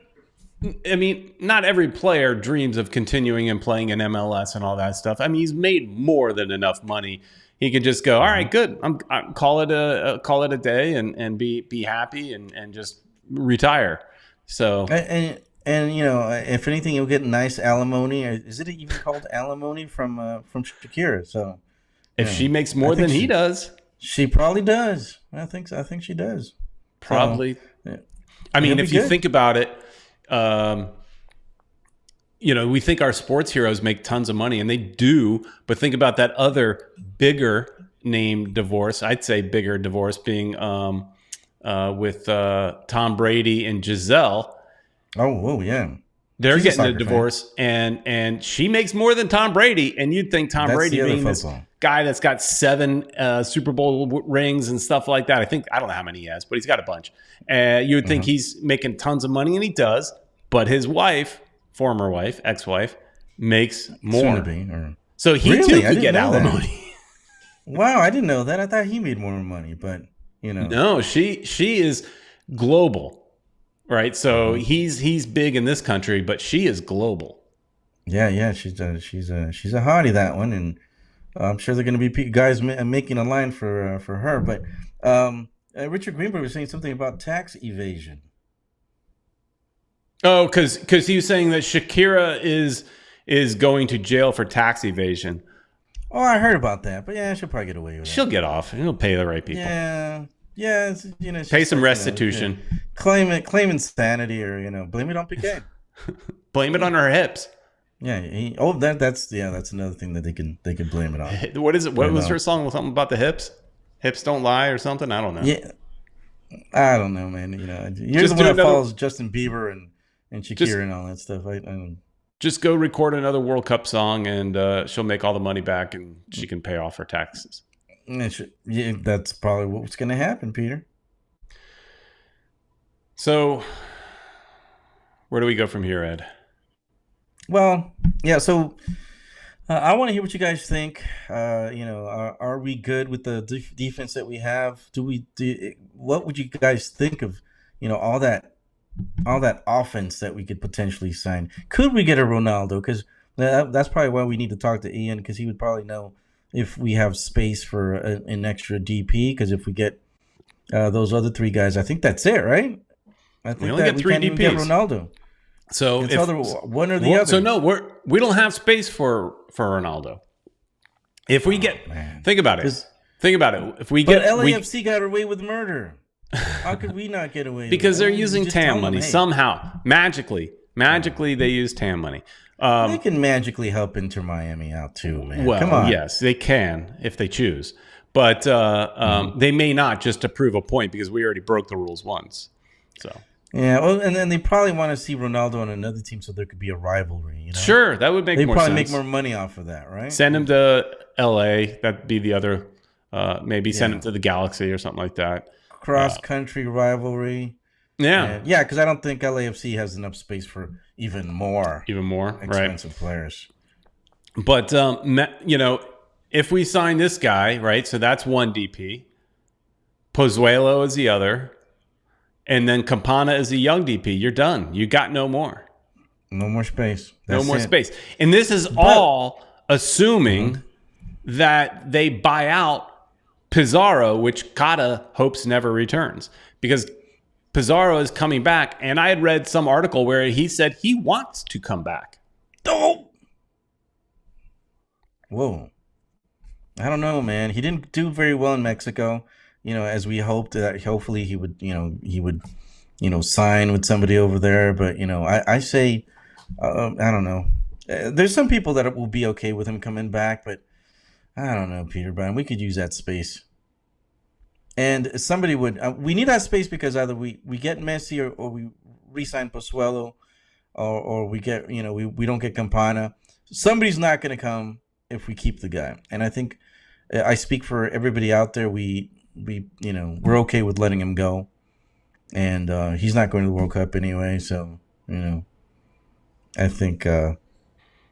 I mean, not every player dreams of continuing and playing in MLS and all that stuff. I mean, he's made more than enough money. He could just go, all right, good. I'm call it a day and be happy and just retire. So and if anything, you'll get nice alimony. Is it even called alimony from Shakira? So if she makes more than he does, she probably does. I think so. I think she does. Probably. So, I mean, if you think about it, we think our sports heroes make tons of money, and they do. But think about that other bigger name divorce. I'd say bigger divorce being with Tom Brady and Giselle. Oh yeah. They're getting a divorce, and she makes more than Tom Brady. And you'd think Tom Brady being this guy that's got 7 Super Bowl rings and stuff like that. I don't know how many he has, but he's got a bunch. You would think he's making tons of money, and he does. But his wife, former wife, ex-wife, makes more. So he too could get alimony. Wow, I didn't know that. I thought he made more money, but No, she is global. Right, so he's big in this country, but she is global. Yeah, she's a hottie, that one, and I'm sure they're going to be guys making a line for her. But Richard Greenberg was saying something about tax evasion. Oh, because he was saying that Shakira is going to jail for tax evasion. Oh, I heard about that, but yeah, she'll probably get away with it. She'll get off. He'll pay the right people. Yeah, pay some restitution. Claim insanity, or blame it on PK. Blame it on her hips. Yeah. That's another thing that they can blame it on. What is it? What was her song? Something about the hips? Hips don't lie or something? I don't know. Yeah, I don't know, man. You're just the one that follows Justin Bieber and Shakira and all that stuff. I don't. Just go record another World Cup song, and she'll make all the money back, and she can pay off her taxes. Yeah, that's probably what's going to happen, Peter. So, where do we go from here, Ed? Well, yeah. So I want to hear what you guys think. Are we good with the defense that we have? What would you guys think of, all that offense that we could potentially sign? Could we get a Ronaldo? Because that's probably why we need to talk to Ian, because he would probably know if we have space for an extra DP. Because if we get those other three guys, I think that's it, right? I think only that get we three can't even get DPs. Ronaldo. So It's if either one or the other. so, no, we don't have space for Ronaldo. If we get, man. think about it. Think about it. If we But get, LAFC got away with murder. How could we not get away? because with it? they're using Just tell TAM them, money hey, somehow, magically they use TAM money. they can magically help Inter Miami out too, man. Well, Come on. yes, they can if they choose, but they may not, just to prove a point, because we already broke the rules once. So Yeah, well, and then they probably want to see Ronaldo on another team so there could be a rivalry. sure, that would make They more probably sense. make more money off of that, right? Send him to LA. That'd be the other. Maybe send Yeah. him to the Galaxy or something like that. Cross country rivalry. Yeah, Yeah, because I don't think LAFC has enough space for even more even more, right? expensive players. But if we sign this guy, right? So that's one DP. Pozuelo is the other, and then Campana is a young DP. You're done. You got no more. No more space. No That's more it. space. And this is all assuming that they buy out Pizarro, which Kata hopes never returns, because Pizarro is coming back. And I had read some article where he said he wants to come back. Oh! Whoa. I don't know, man. He didn't do very well in Mexico, as we hoped that hopefully he would, sign with somebody over there. But, I say, I don't know. There's some people that will be okay with him coming back, but I don't know, Peter Brown. We could use that space. And somebody would, we need that space because either we get Messi or we re-sign Pozuelo or we get, we don't get Campana. Somebody's not going to come if we keep the guy. And I think I speak for everybody out there. We're okay with letting him go. And he's not going to the World Cup anyway. So, I think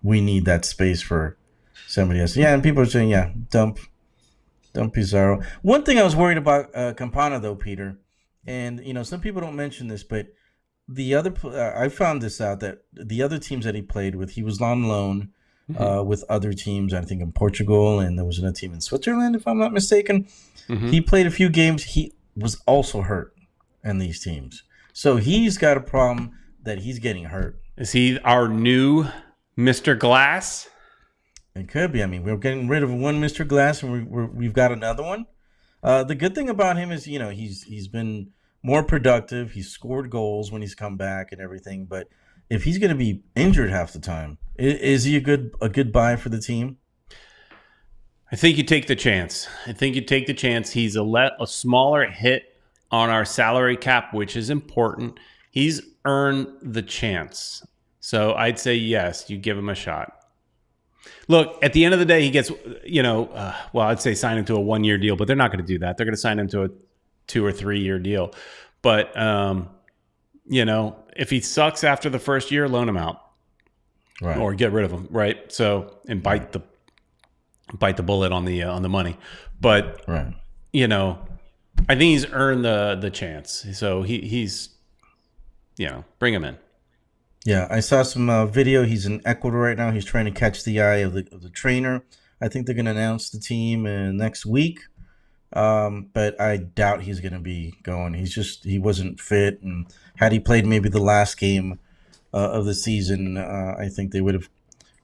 we need that space for somebody else. Yeah, and people are saying, yeah, dump Pizarro. One thing I was worried about Campana, though, Peter, and, some people don't mention this, but the other, I found this out, that the other teams that he played with, he was on loan with other teams, I think in Portugal, and there was another team in Switzerland, if I'm not mistaken. He played a few games. He was also hurt in these teams. So he's got a problem that he's getting hurt. Is he our new Mr. Glass? It could be. I mean, we're getting rid of one Mr. Glass, and we've got another one. The good thing about him is, he's been more productive. He's scored goals when he's come back and everything. But if he's going to be injured half the time, is he a good buy for the team? I think you take the chance. He's a smaller hit on our salary cap, which is important. He's earned the chance. So I'd say yes, you give him a shot. Look, at the end of the day, he gets, I'd say sign him to a 1-year deal, but they're not going to do that. They're going to sign him to a 2 or 3 year deal. But, if he sucks after the first year, loan him out, Right. or get rid of him, right? So, and bite the bullet on the money. But, Right. I think he's earned the chance. So he's, bring him in. Yeah, I saw some video. He's in Ecuador right now. He's trying to catch the eye of the trainer. I think they're going to announce the team next week. But I doubt he's going to be going. He wasn't fit. And had he played maybe the last game of the season, I think they would have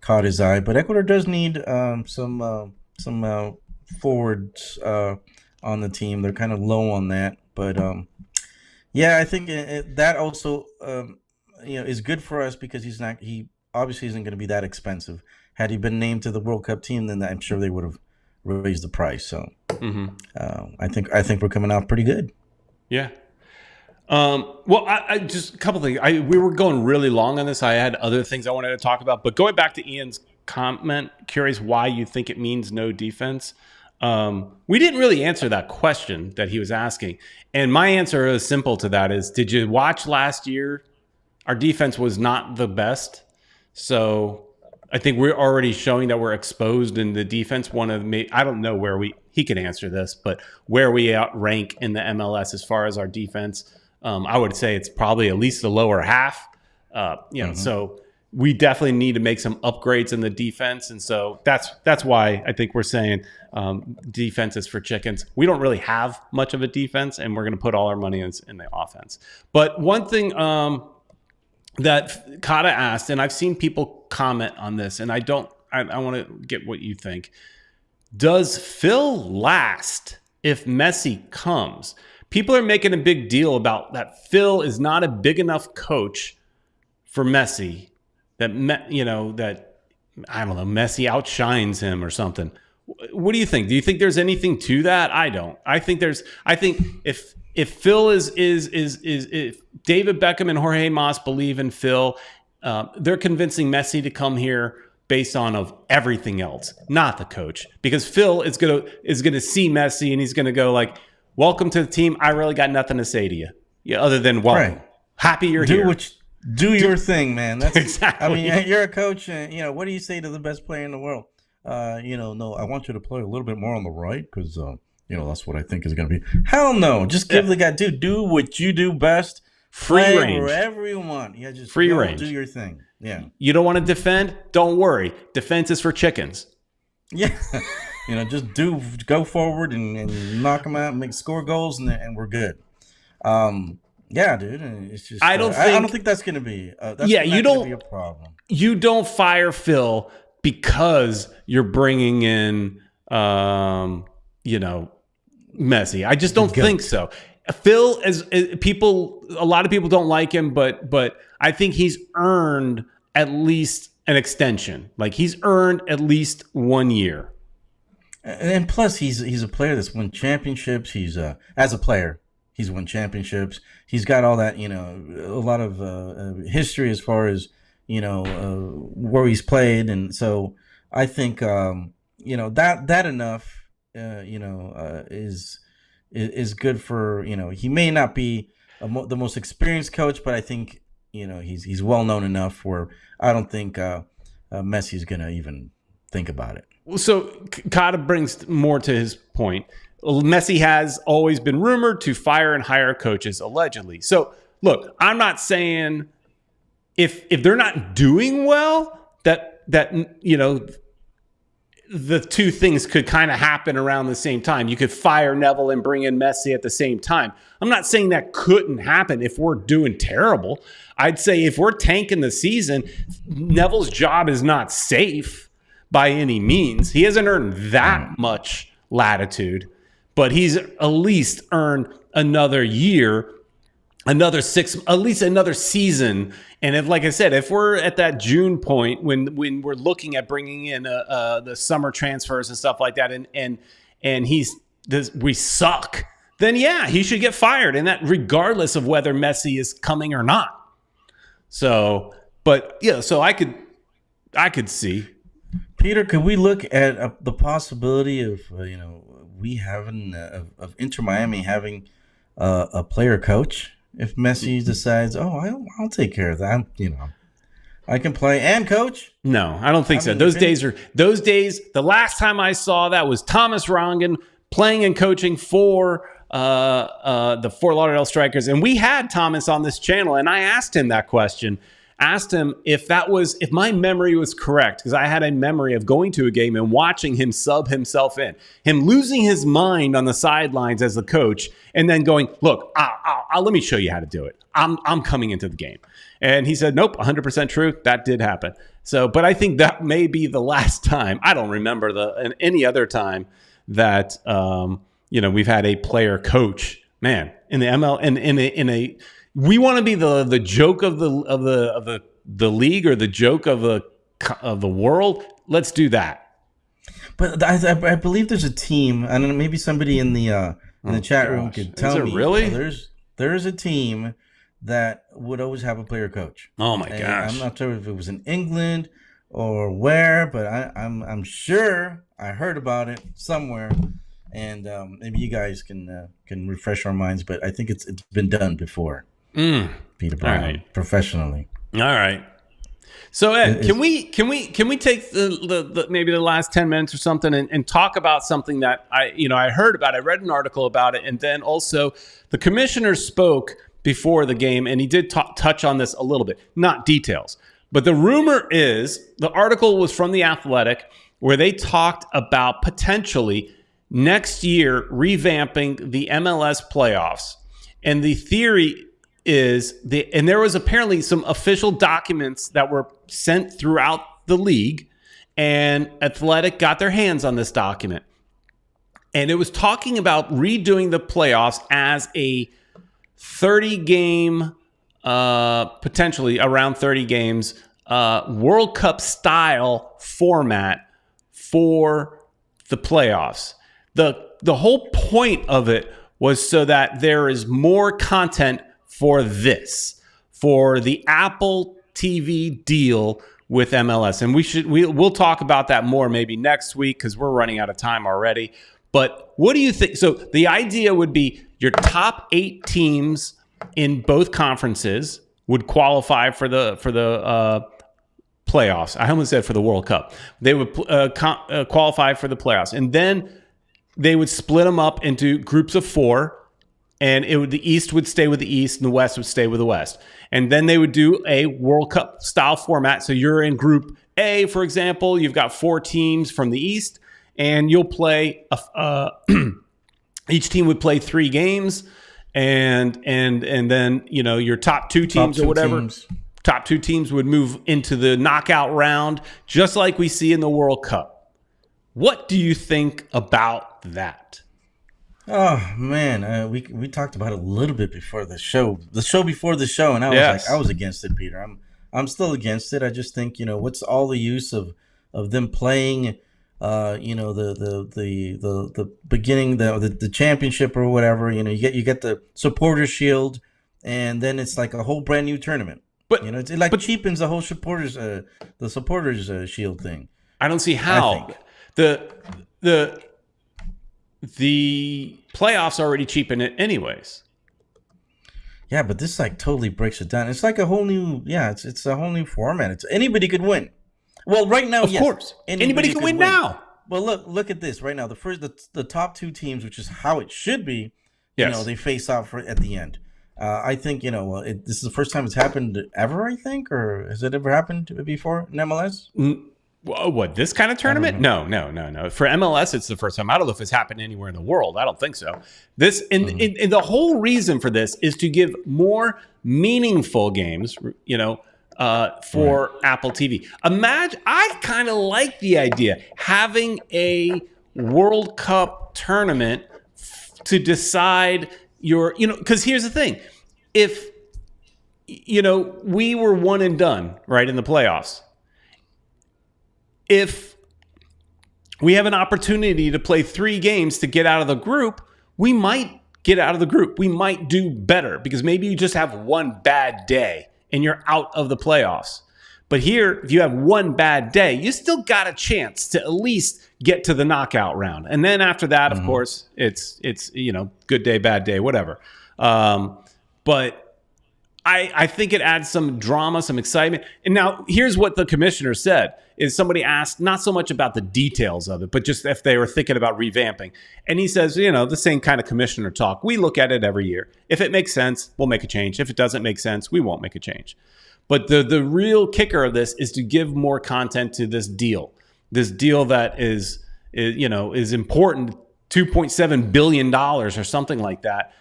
caught his eye. But Ecuador does need some forwards on the team. They're kind of low on that. But, I think that also is good for us because he obviously isn't going to be that expensive. Had he been named to the World Cup team, then I'm sure they would have raised the price. So I think we're coming out pretty good. Yeah. I just a couple things. We were going really long on this. I had other things I wanted to talk about, but going back to Ian's comment, curious why you think it means no defense. We didn't really answer that question that he was asking. And my answer is simple to that is, did you watch last year? Our defense was not the best. So I think we're already showing that we're exposed in the defense. I don't know where he can answer this, but where we outrank in the MLS as far as our defense, I would say it's probably at least the lower half. So we definitely need to make some upgrades in the defense. And so that's why I think we're saying defense is for chickens. We don't really have much of a defense, and we're going to put all our money in the offense. But one thing that Kata asked, and I've seen people comment on this, and I want to get what you think. Does Phil last if Messi comes? People are making a big deal about that Phil is not a big enough coach for Messi, that I don't know, Messi outshines him or something. What do you think? Do you think there's anything to that? I don't. I think if Phil is if David Beckham and Jorge Mas believe in Phil, they're convincing Messi to come here based on of everything else, not the coach. Because Phil is gonna see Messi and he's gonna go like, "Welcome to the team. I really got nothing to say to you, other than welcome. Right. Happy you're here. Do your thing, man." That's exactly. I mean, you're a coach, and what do you say to the best player in the world? No, I want you to play a little bit more on the right because that's what I think is going to be. Hell no, just give the guy, do what you do best. Free range wherever you want. Yeah, just free range. Do your thing. Yeah. You don't want to defend? Don't worry. Defense is for chickens. Yeah. Just go forward and knock them out, and score goals, and we're good. Yeah, dude. It's just I don't think that's going to be. You don't be a problem. You don't fire Phil because you're bringing in, Messi. I just don't think so. Phil is people. A lot of people don't like him, but I think he's earned at least an extension. Like he's earned at least 1 year. And plus, he's a player that's won championships. He's as a player, he's won championships. He's got all that, a lot of history as far as where he's played, and so I think that enough is good for he may not be the most experienced coach, but I think he's well known enough where I don't think Messi's gonna even think about it. So Kata brings more to his point. Messi has always been rumored to fire and hire coaches allegedly. So look, I'm not saying if they're not doing well that the two things could kind of happen around the same time. You could fire Neville and bring in Messi at the same time. I'm not saying that couldn't happen if we're doing terrible. I'd say if we're tanking the season, Neville's job is not safe by any means. He hasn't earned that much latitude, but he's at least earned another year, another at least another season. And if, like I said, if we're at that June point when we're looking at bringing in the summer transfers and stuff like that, and we suck, then yeah, he should get fired, and that regardless of whether Messi is coming or not. So, but yeah, so I could see. Peter, could we look at the possibility of we having of Inter Miami having a player coach? If Messi decides, I'll take care of that, I can play and coach. No, I don't think so. Those days. The last time I saw that was Thomas Rongen playing and coaching for the Fort Lauderdale Strikers, and we had Thomas on this channel, and I asked him that question. Asked him if my memory was correct, because I had a memory of going to a game and watching him sub himself in, him losing his mind on the sidelines as the coach, and then going, "Look, let me show you how to do it. I'm coming into the game." And he said, "Nope, 100% true. That did happen." So, but I think that may be the last time. I don't remember any other time that we've had a player coach, man, in the ML in a. We want to be the joke of the league or the joke of the world. Let's do that. But I believe there's a team. I don't know. Maybe somebody in the chat room could tell me. Really? There's a team that would always have a player coach. Oh my gosh! I'm not sure if it was in England or where, but I'm sure I heard about it somewhere. And maybe you guys can refresh our minds. But I think it's been done before. Peter Brown, professionally. All right. So Ed, can we take the maybe the last 10 minutes or something and talk about something that I heard about. I read an article about it, and then also the commissioner spoke before the game, and he did touch on this a little bit, not details. But the rumor is the article was from The Athletic, where they talked about potentially next year revamping the MLS playoffs. And the theory is and there was apparently some official documents that were sent throughout the league, and Athletic got their hands on this document. And it was talking about redoing the playoffs as a 30-game, potentially around 30 games, World Cup style format for the playoffs. The whole point of it was so that there is more content for the Apple TV deal with MLS. And we'll talk about that more maybe next week because we're running out of time already. But what do you think? So the idea would be your top 8 teams in both conferences would qualify for the playoffs. I almost said for the World Cup. They would qualify for the playoffs. And then they would split them up into groups of 4. And the East would stay with the East and the West would stay with the West. And then they would do a World Cup style format. So you're in Group A, for example. You've got 4 teams from the East, and you'll play. Each team would play 3 games, and then your top 2 teams or whatever. Top 2 teams would move into the knockout round, just like we see in the World Cup. What do you think about that? Oh man, we talked about it a little bit before the show. The show before the show, and I was against it, Peter. I'm still against it. I just think what's all the use of them playing, the beginning, the championship or whatever. You get the supporter shield, and then it's like a whole brand new tournament. But it cheapens the whole supporters shield thing. I don't see how the playoffs already cheapen it anyways. Yeah, but this totally breaks it down. It's like a whole new it's a whole new format. It's anybody could win. Well, right now, of course, anybody can win now. Well, look at this right now. The top 2 teams, which is how it should be. Yes. They face off at the end. I think this is the first time it's happened ever. I think, or has it ever happened before in MLS? What, this kind of tournament? No. For MLS, it's the first time. I don't know if it's happened anywhere in the world. I don't think so. This and the whole reason for this is to give more meaningful games, for Apple TV. Imagine, I kind of like the idea having a World Cup tournament to decide because here's the thing. If, we were one and done, right, in the playoffs, if we have an opportunity to play 3 games to get out of the group, we might get out of the group. We might do better because maybe you just have one bad day and you're out of the playoffs. But here, if you have one bad day, you still got a chance to at least get to the knockout round. And then after that, of course, it's good day, bad day, whatever. But I think it adds some drama, some excitement. And now here's what the commissioner said. Is somebody asked not so much about the details of it, but just if they were thinking about revamping. And he says, the same kind of commissioner talk. We look at it every year. If it makes sense, we'll make a change. If it doesn't make sense, we won't make a change. But the real kicker of this is to give more content to this deal. This deal that is important, $2.7 billion or something like that,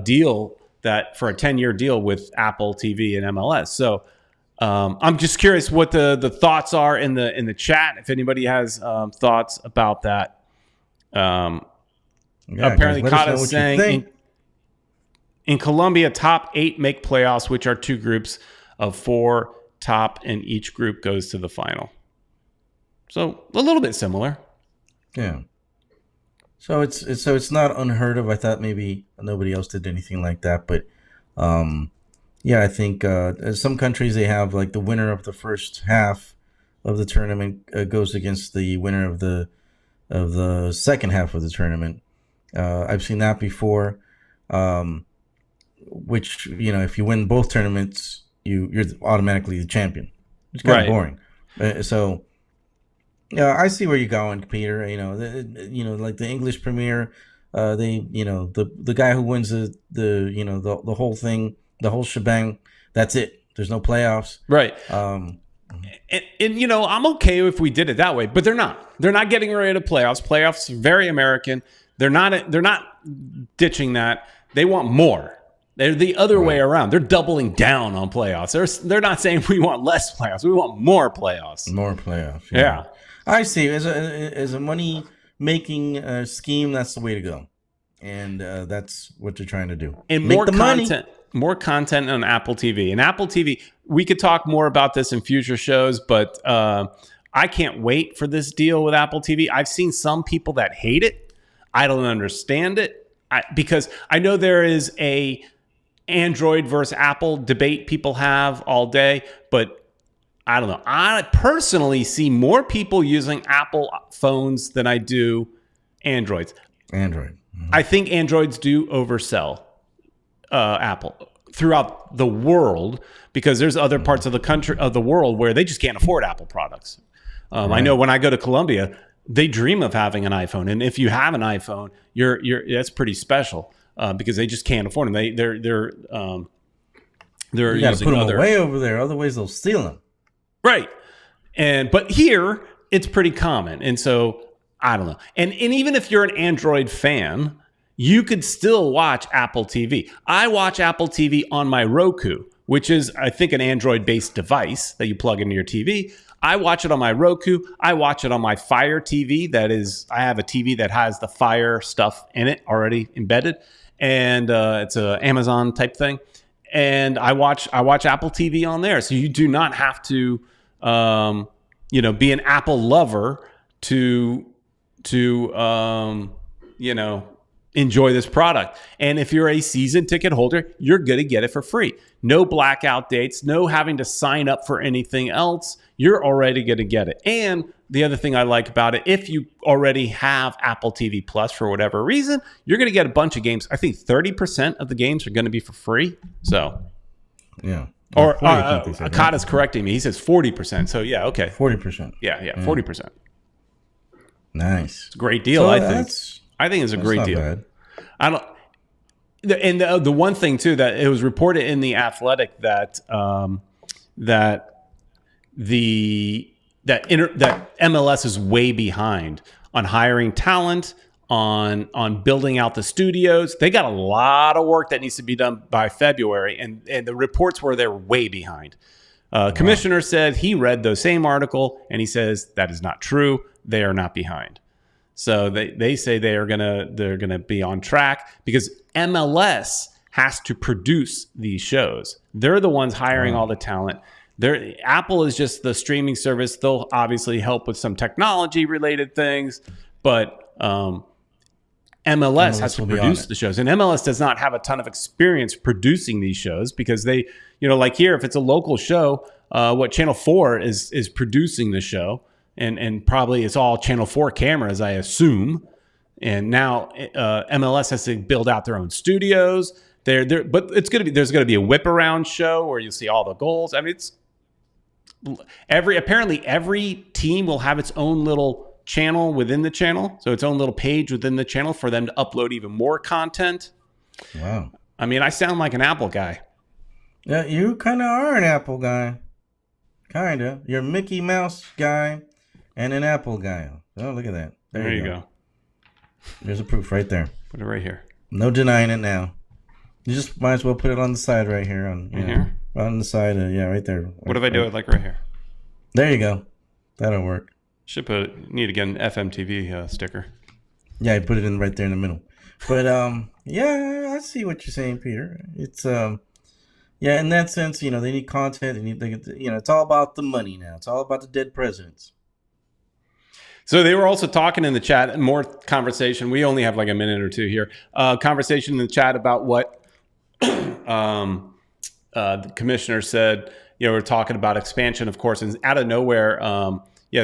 deal that for a 10-year deal with Apple TV and MLS. So I'm just curious what the thoughts are in the chat. If anybody has thoughts about that. Apparently, Kata is saying in Colombia, top 8 make playoffs, which are 2 groups of 4 top, and each group goes to the final. So a little bit similar. Yeah. So it's not unheard of. I thought maybe nobody else did anything like that, but I think some countries they have like the winner of the first half of the tournament goes against the winner of the second half of the tournament. I've seen that before. Which if you win both tournaments, you're automatically the champion. It's kind of boring. So, yeah, I see where you're going, Peter. Like the English Premier, the guy who wins the whole thing, the whole shebang. That's it. There's no playoffs. Right. And I'm okay if we did it that way, but they're not. They're not getting rid of playoffs. Playoffs are very American. They're not ditching that. They want more. They're the other way around. They're doubling down on playoffs. They're not saying we want less playoffs. We want more playoffs. More playoffs. Yeah. I see. As a money making scheme, that's the way to go, and that's what they're trying to do. And more content. More content on Apple TV. And Apple TV, we could talk more about this in future shows, but I can't wait for this deal with Apple TV. I've seen some people that hate it. I don't understand it because I know there is a Android versus Apple debate people have all day, but I don't know. I personally see more people using Apple phones than I do Androids. Android. Mm-hmm. I think Androids do oversell Apple throughout the world because there's other parts of the world where they just can't afford Apple products. I know when I go to Colombia, they dream of having an iPhone, and if you have an iPhone, you're that's pretty special because they just can't afford them. They're you got to put them away over there, otherwise they'll steal them. Right, but here it's pretty common, and so I don't know. And even if you're an Android fan, you could still watch Apple TV. I watch Apple TV on my Roku, which is, I think, an Android-based device that you plug into your TV. I watch it on my Roku. I watch it on my Fire TV. I have a TV that has the Fire stuff in it already embedded, and it's an Amazon type thing. And I watch Apple TV on there. So you do not have to, be an Apple lover to enjoy this product. And if you're a season ticket holder, you're going to get it for free. No blackout dates, no having to sign up for anything else. You're already going to get it. And the other thing I like about it, if you already have Apple TV Plus for whatever reason, you're going to get a bunch of games. I think 30% of the games are going to be for free. So, yeah. Or Akata's correcting me. He says 40%. So, yeah, okay. 40%. Yeah, 40%. Nice. It's a great deal, I think. I think it's a great deal. Bad. I don't. And the one thing too that it was reported in the Athletic that MLS is way behind on hiring talent, on building out the studios. They got a lot of work that needs to be done by February, and the reports were they're way behind. Commissioner said he read the same article and he says that is not true. They are not behind. So they say they're gonna be on track because MLS has to produce these shows. They're the ones hiring all the talent. Apple is just the streaming service. They'll obviously help with some technology related things, but MLS has to produce the shows. And MLS does not have a ton of experience producing these shows because they, like here, if it's a local show, Channel 4 is producing the show. And probably it's all Channel 4 cameras, I assume. And now MLS has to build out their own studios. But there's going to be a whip around show where you see all the goals. I mean, apparently every team will have its own little channel within the channel, so its own little page within the channel for them to upload even more content. Wow. I mean, I sound like an Apple guy. Yeah, you kind of are an Apple guy. Kind of. You're a Mickey Mouse guy. And an Apple guy. Oh, look at that. There you go. There's a proof right there. Put it right here. No denying it now. You just might as well put it on the side right here. Here? On the side. Right there. What if I do it like right here? There you go. That'll work. Need to get an FMTV sticker. Yeah, I put it in right there in the middle. But, yeah, I see what you're saying, Peter. It's, in that sense, they need content. It's all about the money now. It's all about the dead presidents. So they were also talking in the chat, more conversation. We only have like a minute or two here. Conversation in the chat about what the commissioner said. We're talking about expansion, of course, and out of nowhere,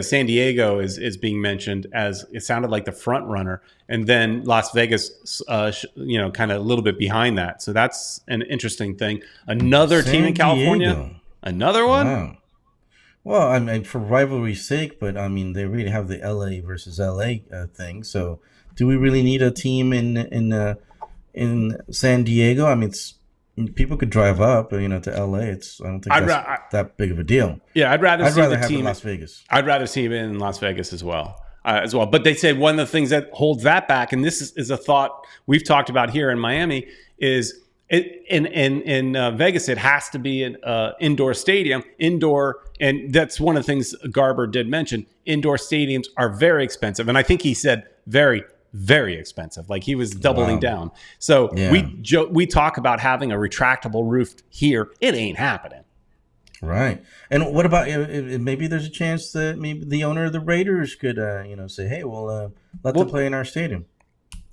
San Diego is being mentioned as it sounded like the front runner, and then Las Vegas, kind of a little bit behind that. So that's an interesting thing. Another team in California, another one. Wow. Well, I mean, for rivalry's sake, but I mean, they really have the LA versus LA thing. So, do we really need a team in San Diego? I mean, people could drive up, to LA. I don't think that's that big of a deal. Yeah, I'd rather have it in Las Vegas. I'd rather see it in Las Vegas as well. But they say one of the things that holds that back, and this is a thought we've talked about here in Miami, is in Vegas, it has to be an indoor stadium. And that's one of the things Garber did mention. Indoor stadiums are very expensive. And I think he said very, very expensive. Like he was doubling down. So we talk about having a retractable roof here. It ain't happening. Right. And what about maybe there's a chance that maybe the owner of the Raiders could, say, hey, well, let them play in our stadium.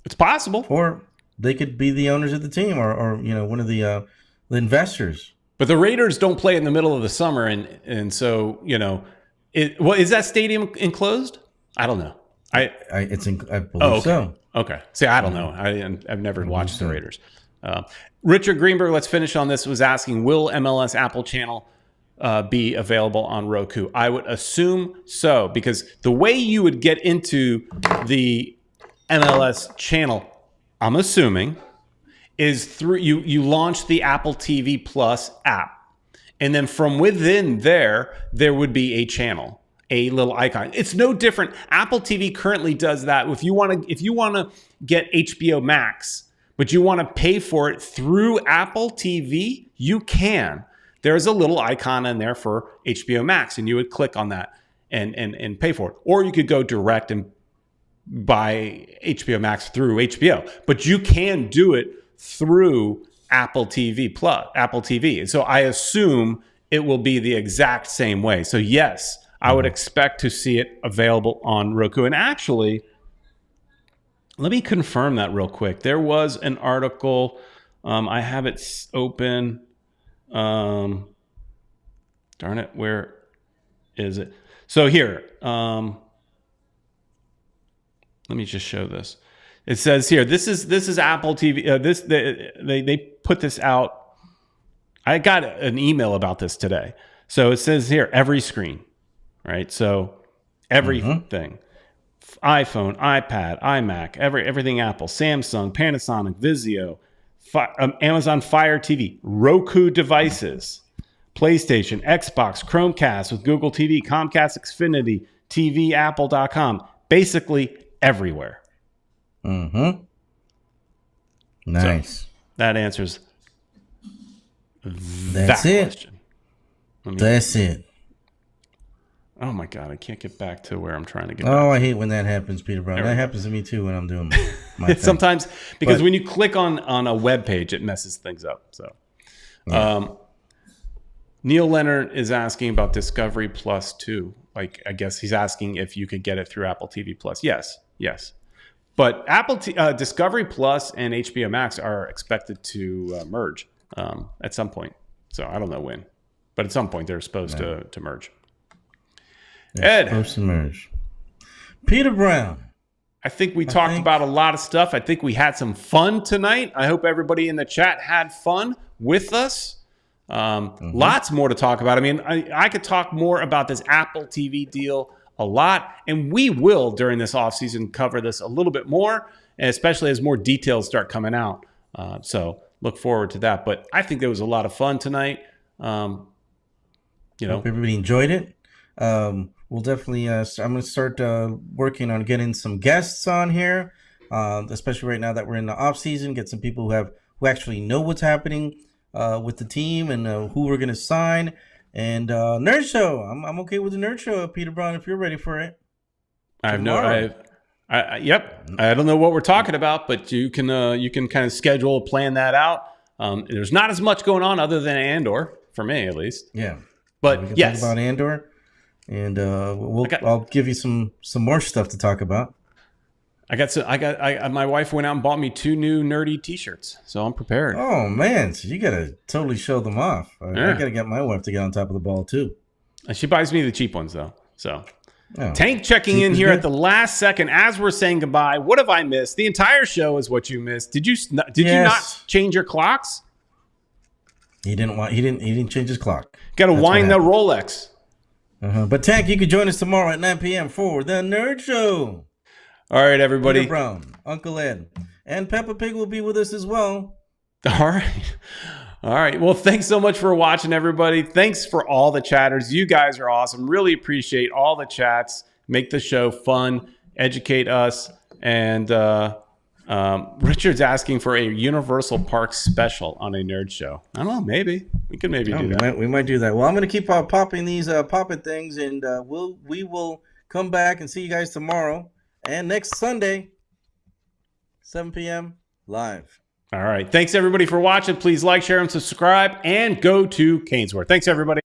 It's possible. Or they could be the owners of the team or one of the investors. But the Raiders don't play in the middle of the summer. And so, is that stadium enclosed? I don't know. I believe so. Okay. See, I don't know. I've never watched the Raiders. Richard Greenberg, let's finish on this, was asking, will MLS Apple channel be available on Roku? I would assume so, because the way you would get into the MLS channel, I'm assuming, is through you launch the Apple TV Plus app. And then from within there would be a channel, a little icon. It's no different. Apple TV currently does that. If you want to get HBO Max, but you want to pay for it through Apple TV, you can. There's a little icon in there for HBO Max, and you would click on that and pay for it. Or you could go direct and buy HBO Max through HBO. But you can do it through Apple TV Plus, Apple TV. And so I assume it will be the exact same way. So yes, I would expect to see it available on Roku. And actually, let me confirm that real quick. There was an article. I have it open. Darn it, where is it? So here, let me just show this. It says here, this is Apple TV. They put this out. I got an email about this today. So it says here, every screen, right? So everything, iPhone, iPad, iMac, everything Apple, Samsung, Panasonic, Vizio, Amazon Fire TV, Roku devices, PlayStation, Xbox, Chromecast with Google TV, Comcast, Xfinity, TV, Apple.com, basically everywhere. Nice. So that answers That's that it. question. That's it. Oh my God, I can't get back to where I'm trying to get. I hate when that happens, Peter Brown. That happens to me too when I'm doing my thing. Sometimes, because when you click on a web page, it messes things up. So, Neil Leonard is asking about Discovery Plus 2. Like, I guess he's asking if you could get it through Apple TV Plus. Yes. But Discovery Plus and HBO Max are expected to merge at some point. So I don't know when, but at some point they're supposed to merge. Ed, supposed to merge. Peter Brown. I think we talked about a lot of stuff. I think we had some fun tonight. I hope everybody in the chat had fun with us. Lots more to talk about. I mean, I could talk more about this Apple TV deal a lot, and we will during this offseason cover this a little bit more, especially as more details start coming out. So look forward to that. But I think there was a lot of fun tonight. Hope everybody enjoyed it. We'll definitely. I'm going to start working on getting some guests on here, especially right now that we're in the off season. Get some people who actually know what's happening with the team and who we're going to sign. And Nerd Show. I'm okay with the Nerd Show, Peter Brown. If you're ready for it. Yep. I don't know what we're talking about, but you can kind of plan that out. There's not as much going on other than Andor for me, at least. Yeah. But we can yes, talk about Andor. And I'll give you some more stuff to talk about. My wife went out and bought me 2 new nerdy T-shirts, so I'm prepared. Oh man, so you gotta totally show them off. I gotta get my wife to get on top of the ball too. She buys me the cheap ones though. So Tank checking in here at the last second as we're saying goodbye. What have I missed? The entire show is what you missed. Did you not change your clocks? He didn't change his clock. Got to wind the Rolex. But Tank, you can join us tomorrow at 9 p.m. for the Nerd Show. All right, everybody. Peter Brown, Uncle Ed, and Peppa Pig will be with us as well. All right. All right. Well, thanks so much for watching, everybody. Thanks for all the chatters. You guys are awesome. Really appreciate all the chats. Make the show fun, educate us. And Richard's asking for a Universal Park special on a nerd show. I don't know. Maybe we could do that. We might do that. Well, I'm going to keep popping these popping things, and we will come back and see you guys tomorrow and next Sunday, 7 p.m. live. All right. Thanks, everybody, for watching. Please like, share, and subscribe, and go to Canesworth. Thanks, everybody.